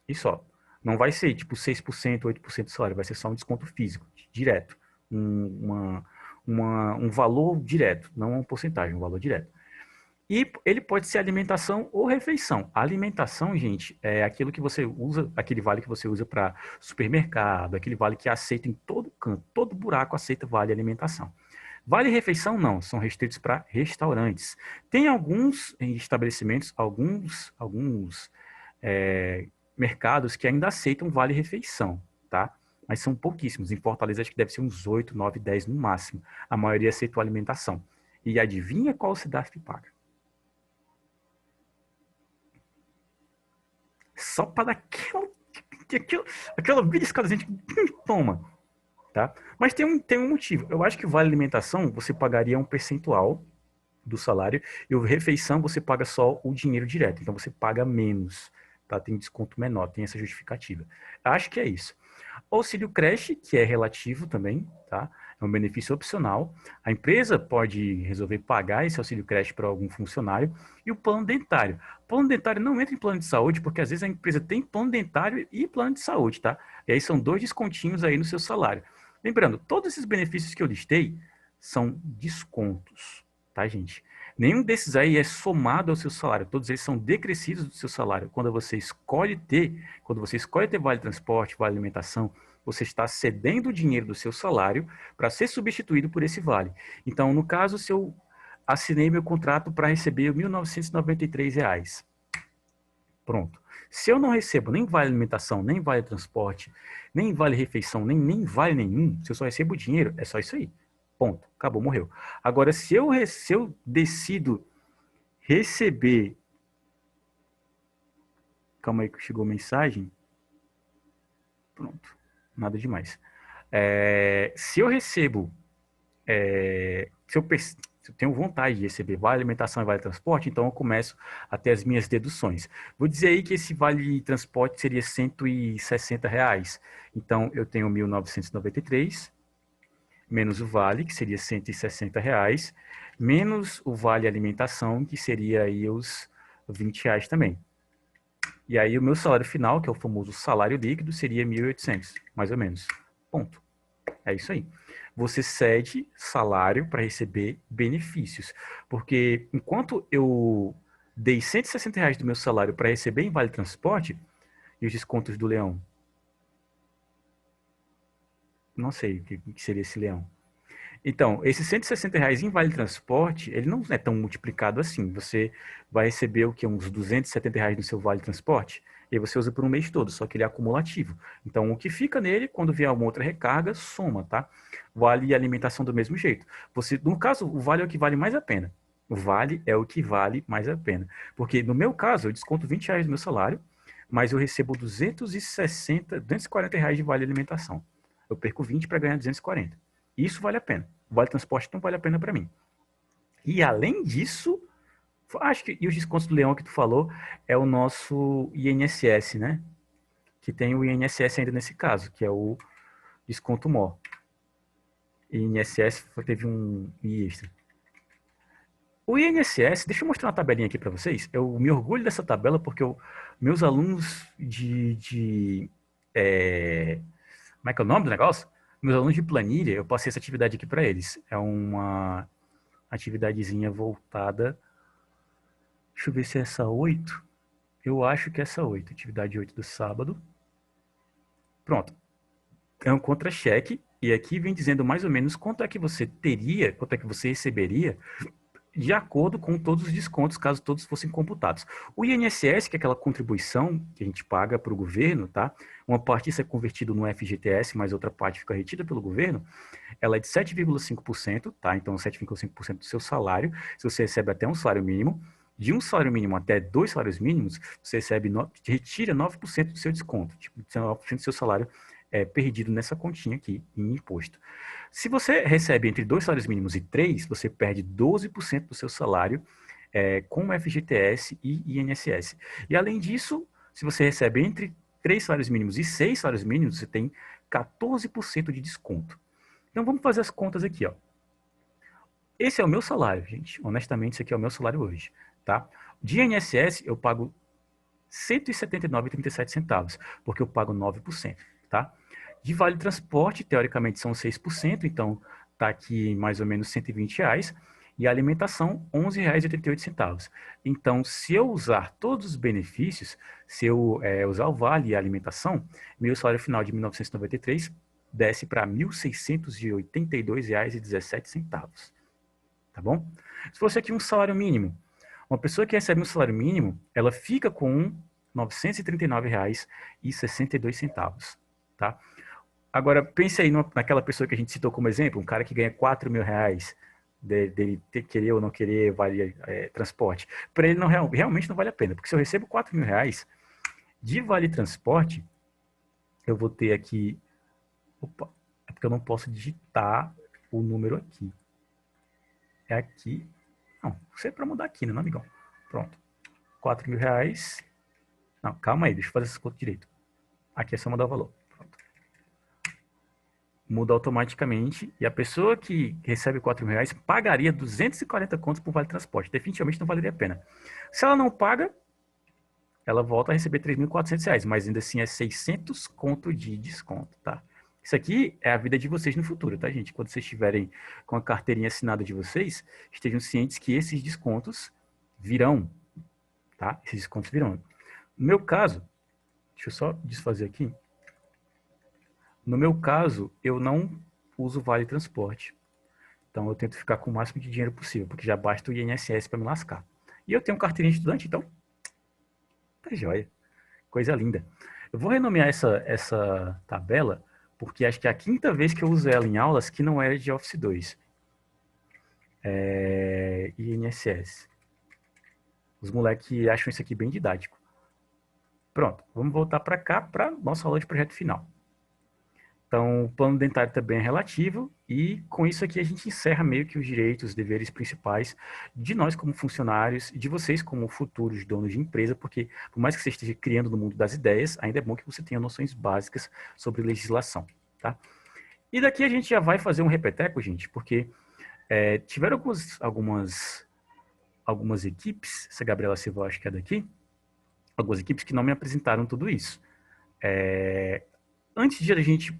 E só. Não vai ser tipo 6%, 8% do salário, vai ser só um desconto físico, direto. Um valor direto, não uma porcentagem, um valor direto. E ele pode ser alimentação ou refeição. A alimentação, gente, é aquilo que você usa, aquele vale que você usa para supermercado, aquele vale que aceita em todo canto, todo buraco aceita vale alimentação. Vale refeição não, são restritos para restaurantes. Tem alguns estabelecimentos, alguns mercados que ainda aceitam vale refeição, tá? Mas são pouquíssimos. Em Fortaleza acho que deve ser uns 8, 9, 10 no máximo. A maioria aceitou alimentação. E adivinha qual cidade que paga? Só para dar aquela beliscadazinha de toma, tá? Mas tem um motivo. Eu acho que o vale alimentação você pagaria um percentual do salário e o refeição você paga só o dinheiro direto. Então você paga menos, tá? Tem desconto menor, tem essa justificativa. Acho que é isso. Auxílio creche, que é relativo também, tá? É um benefício opcional. A empresa pode resolver pagar esse auxílio creche para algum funcionário. E o plano dentário. O plano dentário não entra em plano de saúde, porque às vezes a empresa tem plano dentário e plano de saúde, tá? E aí são 2 descontinhos aí no seu salário. Lembrando, todos esses benefícios que eu listei são descontos, tá, gente? Nenhum desses aí é somado ao seu salário, todos eles são decrescidos do seu salário. Quando você escolhe ter vale transporte, vale alimentação, você está cedendo o dinheiro do seu salário para ser substituído por esse vale. Então, no caso, se eu assinei meu contrato para receber R$ 1.993, pronto. Se eu não recebo nem vale alimentação, nem vale transporte, nem vale refeição, nem vale nenhum, se eu só recebo o dinheiro, é só isso aí. Ponto. Acabou, morreu. Agora, se eu decido receber. Calma aí que chegou a mensagem. Pronto. Nada demais. Se eu recebo. Se eu tenho vontade de receber vale alimentação e vale transporte, então eu começo a ter as minhas deduções. Vou dizer aí que esse vale transporte seria R$ 160. Então eu tenho 1.993 menos o vale, que seria R$ 160, menos o vale alimentação, que seria aí os R$ 20 também. E aí o meu salário final, que é o famoso salário líquido, seria 1.800, mais ou menos. Ponto. É isso aí. você cede salário para receber benefícios. Porque enquanto eu dei R$ 160 do meu salário para receber em Vale Transporte, e os descontos do leão? Não sei o que seria esse leão. Então, esses R$ 160 em Vale Transporte, ele não é tão multiplicado assim. Você vai receber o que? Uns R$ 270 no seu Vale Transporte, e aí você usa por um mês todo, só que ele é acumulativo. Então, o que fica nele, quando vier uma outra recarga, soma, tá? Vale alimentação do mesmo jeito. Você, no caso, o vale é o que vale mais a pena. O vale é o que vale mais a pena. Porque, no meu caso, eu desconto R$ 20 do meu salário, mas eu recebo 260, R$ 240 de vale alimentação. Eu perco 20 para ganhar 240. Isso vale a pena. O vale transporte não vale a pena para mim. E além disso, acho que e os descontos do Leão que tu falou é o nosso INSS, né? Que tem o INSS ainda nesse caso, que é o desconto MOR. INSS teve um extra. O INSS, deixa eu mostrar uma tabelinha aqui para vocês. Eu me orgulho dessa tabela porque meus alunos como é que é o nome do negócio? Meus alunos de planilha, eu passei essa atividade aqui para eles. É uma atividadezinha voltada. Deixa eu ver se é essa 8. Eu acho que é essa 8. Atividade 8 do sábado. Pronto. É um contra-cheque. E aqui vem dizendo mais ou menos quanto é que você teria, quanto é que você receberia de acordo com todos os descontos, caso todos fossem computados. O INSS, que é aquela contribuição que a gente paga para o governo, tá? Uma parte disso é convertido no FGTS, mas outra parte fica retida pelo governo. Ela é de 7,5%, tá? Então, 7,5% do seu salário, se você recebe até um salário mínimo. De um salário mínimo até 2 salários mínimos, você retira 9% do seu desconto. Tipo, 9% do seu salário é perdido nessa continha aqui, em imposto. Se você recebe entre 2 salários mínimos e 3, você perde 12% do seu salário com FGTS e INSS. E além disso, se você recebe entre 3 salários mínimos e 6 salários mínimos, você tem 14% de desconto. Então vamos fazer as contas aqui, ó. Esse é o meu salário, gente. Honestamente, esse aqui é o meu salário hoje, tá? De INSS eu pago R$ 179,37, porque eu pago 9%, tá? De vale transporte, teoricamente são 6%, então tá aqui mais ou menos R$ 120. E a alimentação, R$ 11,88. Então, se eu usar todos os benefícios, se eu usar o vale e a alimentação, meu salário final de 1993 desce para R$ 1.682,17. Tá bom? Se fosse aqui um salário mínimo, uma pessoa que recebe um salário mínimo, ela fica com R$ 939,62, tá? Agora, pense aí naquela pessoa que a gente citou como exemplo, um cara que ganha R$ 4.000, dele querer ou não querer vale transporte. Para ele realmente não vale a pena, porque se eu recebo R$ 4.000 de vale transporte, eu vou ter aqui... Opa, é porque eu não posso digitar o número aqui. É aqui. Não, isso é para mudar aqui, né, amigão? Pronto. R$ 4.000. Não, calma aí, deixa eu fazer essa conta direito. Aqui é só mudar o valor. Pronto. Muda automaticamente. E a pessoa que recebe R$ 4.000 pagaria 240 contos por vale transporte. Definitivamente não valeria a pena. Se ela não paga, ela volta a receber R$ 3.400, mas ainda assim é 600 conto de desconto, tá? Isso aqui é a vida de vocês no futuro, tá, gente? Quando vocês estiverem com a carteirinha assinada de vocês, estejam cientes que esses descontos virão, tá? Esses descontos virão. No meu caso, deixa eu só desfazer aqui. No meu caso, eu não uso vale transporte. Então eu tento ficar com o máximo de dinheiro possível, porque já basta o INSS para me lascar. E eu tenho carteirinha de estudante, então tá joia. Coisa linda. Eu vou renomear essa tabela, porque acho que é a quinta vez que eu uso ela em aulas que não é de Office 2. INSS. Os moleques acham isso aqui bem didático. Pronto, vamos voltar para cá, para nossa aula de projeto final. Então, o plano dentário também é relativo e com isso aqui a gente encerra meio que os direitos, os deveres principais de nós como funcionários e de vocês como futuros donos de empresa, porque por mais que você esteja criando no mundo das ideias, ainda é bom que você tenha noções básicas sobre legislação, tá? E daqui a gente já vai fazer um repeteco, gente, porque tiveram algumas equipes, essa Gabriela Silva acho que é daqui, algumas equipes que não me apresentaram tudo isso. Antes de a gente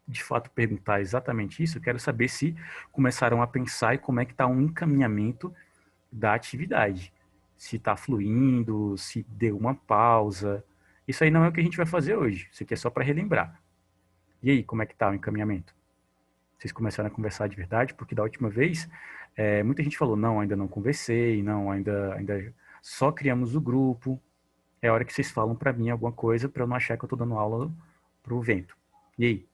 de fato perguntar exatamente isso, eu quero saber se começaram a pensar e como é que está um encaminhamento da atividade. Se está fluindo, se deu uma pausa. Isso aí não é o que a gente vai fazer hoje. Isso aqui é só para relembrar. E aí, como é que está o encaminhamento? Vocês começaram a conversar de verdade? Porque da última vez, muita gente falou, não, ainda não conversei, não, ainda só criamos o grupo. É hora que vocês falam para mim alguma coisa para eu não achar que eu estou dando aula pro vento. E aí?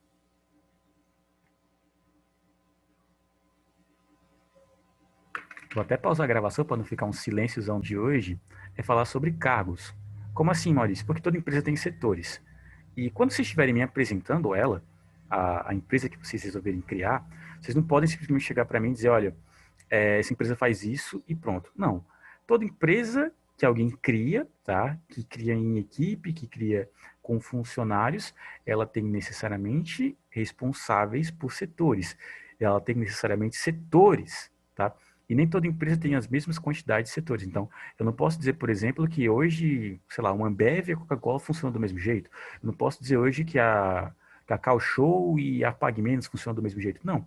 Vou até pausar a gravação para não ficar um silênciozão de hoje. É falar sobre cargos. Como assim, Maurício? Porque toda empresa tem setores. E quando vocês estiverem me apresentando ela, a empresa que vocês resolverem criar, vocês não podem simplesmente chegar para mim e dizer, olha, essa empresa faz isso e pronto. Não. Toda empresa que alguém cria, tá? Que cria em equipe, que cria com funcionários, ela tem necessariamente responsáveis por setores. Ela tem necessariamente setores, tá? E nem toda empresa tem as mesmas quantidades de setores. Então, eu não posso dizer, por exemplo, que hoje, sei lá, uma Ambev e a Coca-Cola funcionam do mesmo jeito. Eu não posso dizer hoje que a Cacau Show e a Pague Menos funcionam do mesmo jeito. Não.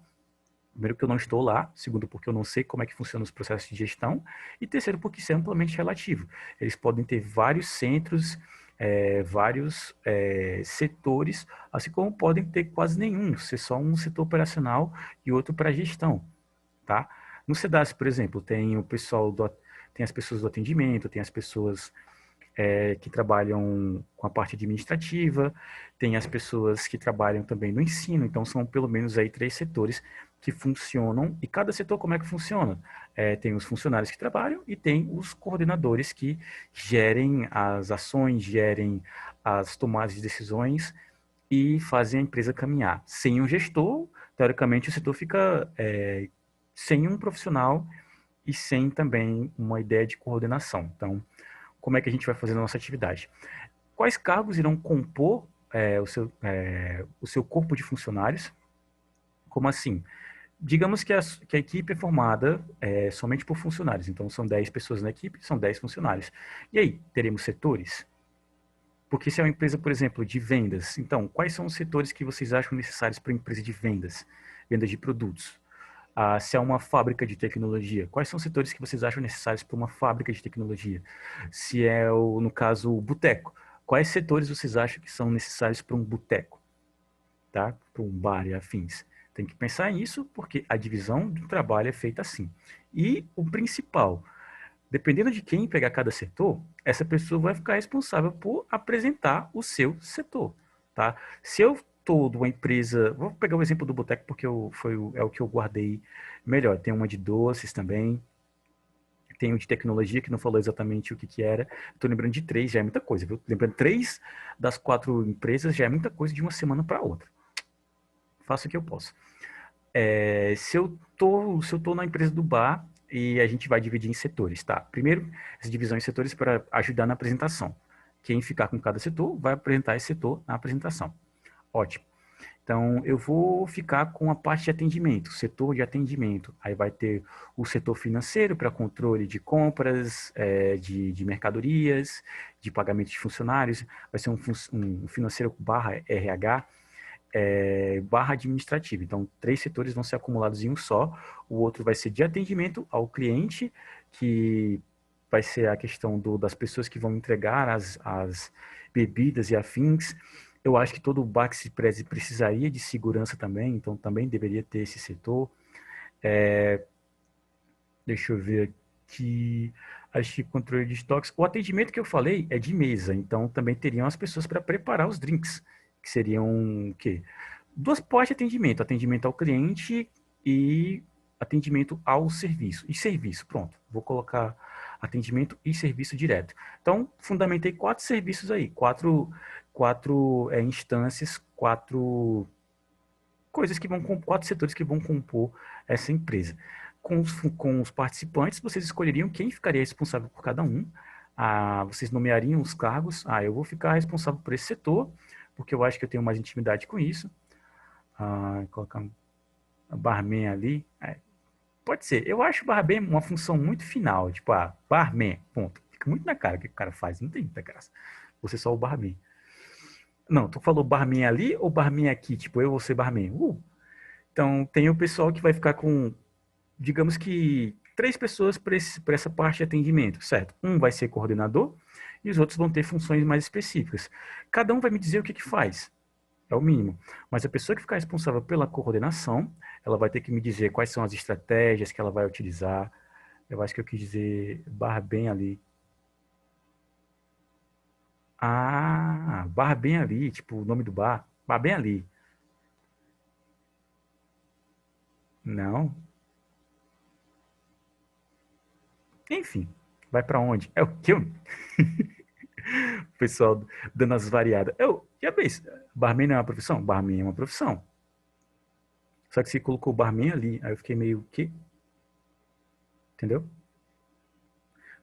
Primeiro, que eu não estou lá. Segundo, porque eu não sei como é que funcionam os processos de gestão. E terceiro, porque isso é amplamente relativo. Eles podem ter vários centros, vários setores, assim como podem ter quase nenhum, ser só um setor operacional e outro para gestão, tá? No CEDAS, por exemplo, tem o pessoal tem as pessoas do atendimento, tem as pessoas que trabalham com a parte administrativa, tem as pessoas que trabalham também no ensino, então são pelo menos aí 3 setores que funcionam, e cada setor como é que funciona? Tem os funcionários que trabalham e tem os coordenadores que gerem as ações, gerem as tomadas de decisões e fazem a empresa caminhar. Sem um gestor, teoricamente o setor fica sem um profissional e sem também uma ideia de coordenação. Então, como é que a gente vai fazer a nossa atividade? Quais cargos irão compor o seu corpo de funcionários? Como assim? Digamos que a equipe é formada somente por funcionários, então são 10 pessoas na equipe, são 10 funcionários. E aí, teremos setores? Porque se é uma empresa, por exemplo, de vendas, então, quais são os setores que vocês acham necessários para uma empresa de vendas? Vendas de produtos. Se é uma fábrica de tecnologia, quais são os setores que vocês acham necessários para uma fábrica de tecnologia? Se é, no caso, o boteco, quais setores vocês acham que são necessários para um boteco, tá? Para um bar e afins? Tem que pensar nisso, porque a divisão do trabalho é feita assim. E o principal, dependendo de quem pegar cada setor, essa pessoa vai ficar responsável por apresentar o seu setor, tá? Se eu estou de uma empresa, vou pegar o exemplo do boteco porque é o que eu guardei melhor. Tem uma de doces também, tem um de tecnologia que não falou exatamente o que que era. Estou lembrando de 3, já é muita coisa, viu? Lembrando 3 das 4 empresas já é muita coisa de uma semana para outra. Faço o que eu posso. Se eu tô na empresa do bar e a gente vai dividir em setores, tá? Primeiro, essa divisão em setores para ajudar na apresentação. Quem ficar com cada setor vai apresentar esse setor na apresentação. Ótimo. Então, eu vou ficar com a parte de atendimento, setor de atendimento. Aí vai ter o setor financeiro para controle de compras, de mercadorias, de pagamento de funcionários. Vai ser um financeiro barra RH, barra administrativa. Então, 3 setores vão ser acumulados em um só. O outro vai ser de atendimento ao cliente, que vai ser a questão das pessoas que vão entregar as bebidas e afins. Eu acho que todo o bar que se preze precisaria de segurança também, então também deveria ter esse setor. Deixa eu ver aqui. Acho que controle de estoques. O atendimento que eu falei é de mesa, então também teriam as pessoas para preparar os drinks, que seriam o quê? 2 partes de atendimento. Atendimento ao cliente e atendimento ao serviço. E serviço, pronto. Vou colocar atendimento e serviço direto. Então, fundamentei 4 serviços aí. Quatro instâncias, 4 coisas que vão, 4 setores que vão compor essa empresa. Com os participantes, vocês escolheriam quem ficaria responsável por cada um. Vocês nomeariam os cargos. Eu vou ficar responsável por esse setor, porque eu acho que eu tenho mais intimidade com isso. Colocar um barman ali. Pode ser. Eu acho o barman uma função muito final. Tipo, barman, ponto. Fica muito na cara o que o cara faz. Não tem muita graça. Você só o barman. Não, tu falou barman ali ou barman aqui? Tipo, eu vou ser barman. Então, tem o pessoal que vai ficar com, digamos que, três pessoas para essa parte de atendimento, certo? Um vai ser coordenador e os outros vão ter funções mais específicas. Cada um vai me dizer o que que faz. É o mínimo. Mas a pessoa que ficar responsável pela coordenação, ela vai ter que me dizer quais são as estratégias que ela vai utilizar. Eu acho que eu quis dizer bar bem ali. Ah, bar bem ali, tipo o nome do bar. Bar bem ali. Não. Enfim, vai para onde? É o que eu... O pessoal dando as variadas. Já pensei, barman não é uma profissão? Barman é uma profissão. Só que você colocou barman ali, aí eu fiquei meio, o quê? Entendeu?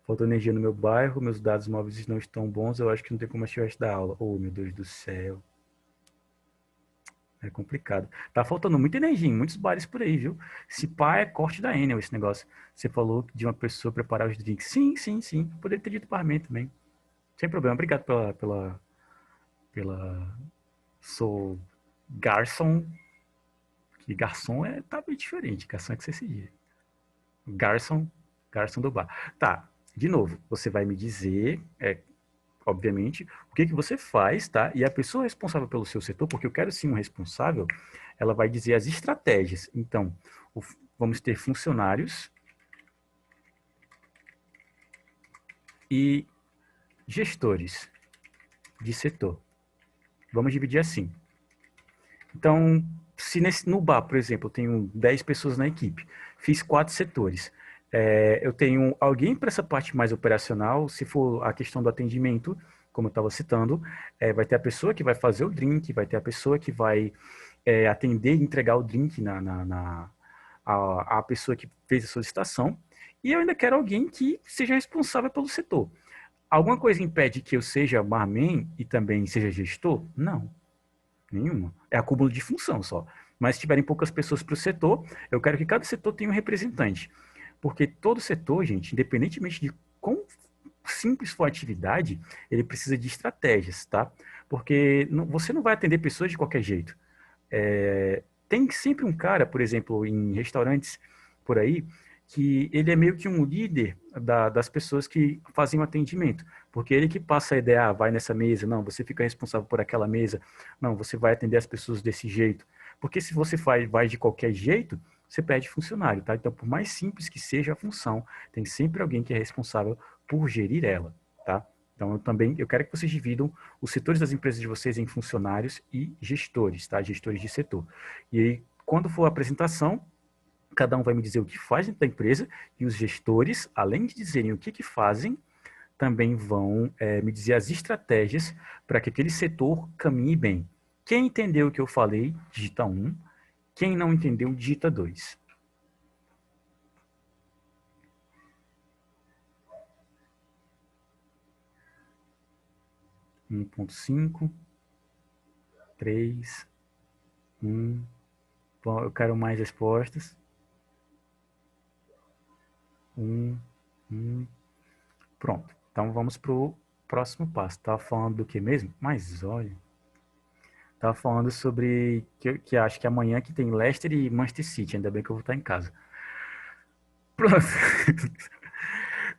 Faltou energia no meu bairro, meus dados móveis não estão bons, eu acho que não tem como assistir o resto da aula. Oh, meu Deus do céu. É complicado. Tá faltando muita energia em muitos bares por aí, viu? Se pá, é corte da Enel esse negócio. Você falou de uma pessoa preparar os drinks. Sim, sim, sim. Poderia ter dito barman também. Sem problema. Obrigado pela... Sou garçom. Que garçom tá bem diferente. Garçom é que você se diz. Garçom, garçom do bar. Tá, de novo, você vai me dizer, obviamente, o que que você faz, tá? E a pessoa responsável pelo seu setor, porque eu quero sim um responsável, ela vai dizer as estratégias. Então, vamos ter funcionários e gestores de setor. Vamos dividir assim. Então, se no bar, por exemplo, eu tenho 10 pessoas na equipe, fiz 4 setores. Eu tenho alguém para essa parte mais operacional, se for a questão do atendimento, como eu estava citando, vai ter a pessoa que vai fazer o drink, vai ter a pessoa que vai atender e entregar o drink a pessoa que fez a solicitação, e eu ainda quero alguém que seja responsável pelo setor. Alguma coisa impede que eu seja barman e também seja gestor? Não. Nenhuma. É acúmulo de função só. Mas se tiverem poucas pessoas para o setor, eu quero que cada setor tenha um representante. Porque todo setor, gente, independentemente de quão simples for a atividade, ele precisa de estratégias, tá? Porque você não vai atender pessoas de qualquer jeito. Tem sempre um cara, por exemplo, em restaurantes por aí, que ele é meio que um líder das pessoas que fazem o atendimento, porque ele que passa a ideia, vai nessa mesa, não, você fica responsável por aquela mesa, não, você vai atender as pessoas desse jeito, porque se você vai de qualquer jeito, você perde funcionário, tá? Então, por mais simples que seja a função, tem sempre alguém que é responsável por gerir ela, tá? Então, eu quero que vocês dividam os setores das empresas de vocês em funcionários e gestores, tá? Gestores de setor. E aí, quando for a apresentação, cada um vai me dizer o que faz dentro da empresa e os gestores, além de dizerem o que que fazem, também vão me dizer as estratégias para que aquele setor caminhe bem. Quem entendeu o que eu falei, digita 1. Quem não entendeu, digita 2. 1.5, 3, 1. Bom, eu quero mais respostas. 1, 1. Pronto. Então vamos para o próximo passo. Estava falando do que mesmo? Mas olha, estava falando sobre que acho que amanhã que tem Leicester e Manchester City. Ainda bem que eu vou estar em casa. Pronto.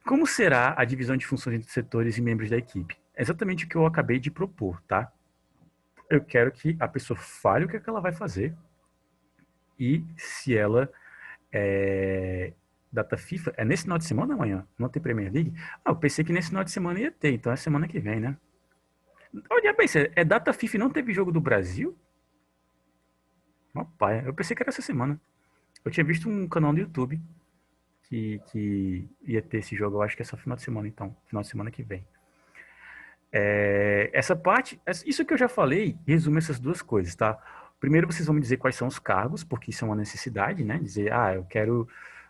Como será a divisão de funções entre setores e membros da equipe? É exatamente o que eu acabei de propor, tá? Eu quero que a pessoa fale o que é que ela vai fazer e se ela data FIFA, é nesse final de semana ou amanhã? Não tem Premier League? Ah, eu pensei que nesse final de semana ia ter, então é semana que vem, né? Olha, pensei, é data FIFA e não teve jogo do Brasil? Rapaz, eu pensei que era essa semana. Eu tinha visto um canal no YouTube que ia ter esse jogo, eu acho que é só final de semana, então. Final de semana que vem. Essa parte, isso que eu já falei, resume essas duas coisas, tá? Primeiro vocês vão me dizer quais são os cargos, porque isso é uma necessidade, né? Dizer, eu quero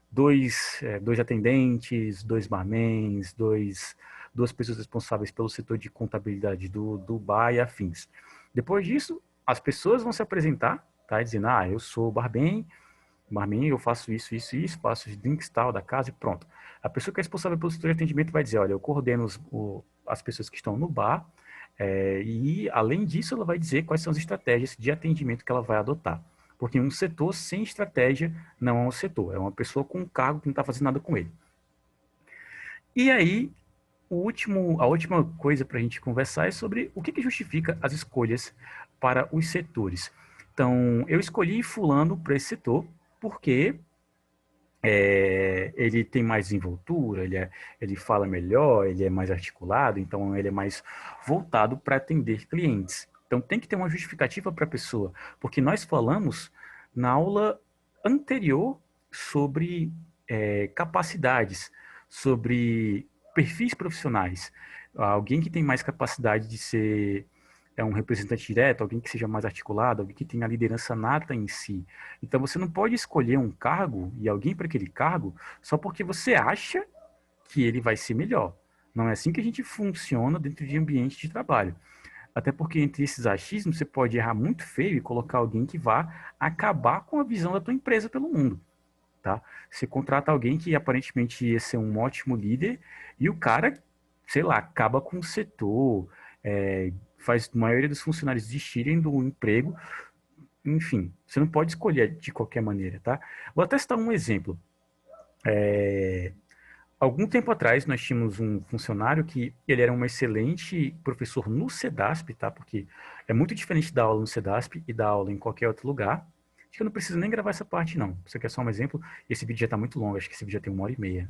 dois atendentes, dois barmans, duas pessoas responsáveis pelo setor de contabilidade do bar e afins. Depois disso, as pessoas vão se apresentar, tá? Dizendo, eu sou barman, eu faço isso, isso e isso, faço os drinks tal da casa e pronto. A pessoa que é responsável pelo setor de atendimento vai dizer, olha, eu coordeno as pessoas que estão no bar, E, além disso, ela vai dizer quais são as estratégias de atendimento que ela vai adotar. Porque um setor sem estratégia não é um setor, é uma pessoa com um cargo que não está fazendo nada com ele. E aí, a última coisa para a gente conversar é sobre o que justifica as escolhas para os setores. Então, eu escolhi fulano para esse setor porque ele tem mais desenvoltura, ele fala melhor, ele é mais articulado, então ele é mais voltado para atender clientes. Então tem que ter uma justificativa para a pessoa, porque nós falamos na aula anterior sobre capacidades, sobre perfis profissionais. Alguém que tem mais capacidade de ser um representante direto, alguém que seja mais articulado, alguém que tenha a liderança nata em si. Então você não pode escolher um cargo e alguém para aquele cargo só porque você acha que ele vai ser melhor. Não é assim que a gente funciona dentro de ambiente de trabalho. Até porque entre esses achismos você pode errar muito feio e colocar alguém que vá acabar com a visão da tua empresa pelo mundo. Tá? Você contrata alguém que aparentemente ia ser um ótimo líder e o cara, sei lá, acaba com o setor, faz a maioria dos funcionários desistirem do emprego. Enfim, você não pode escolher de qualquer maneira, tá? Vou até citar um exemplo. Algum tempo atrás, nós tínhamos um funcionário que ele era um excelente professor no CEDASP, tá? Porque é muito diferente da aula no CEDASP e da aula em qualquer outro lugar. Acho que eu não preciso nem gravar essa parte, não. Isso aqui é só um exemplo. Esse vídeo já está muito longo, acho que esse vídeo já tem 1h30.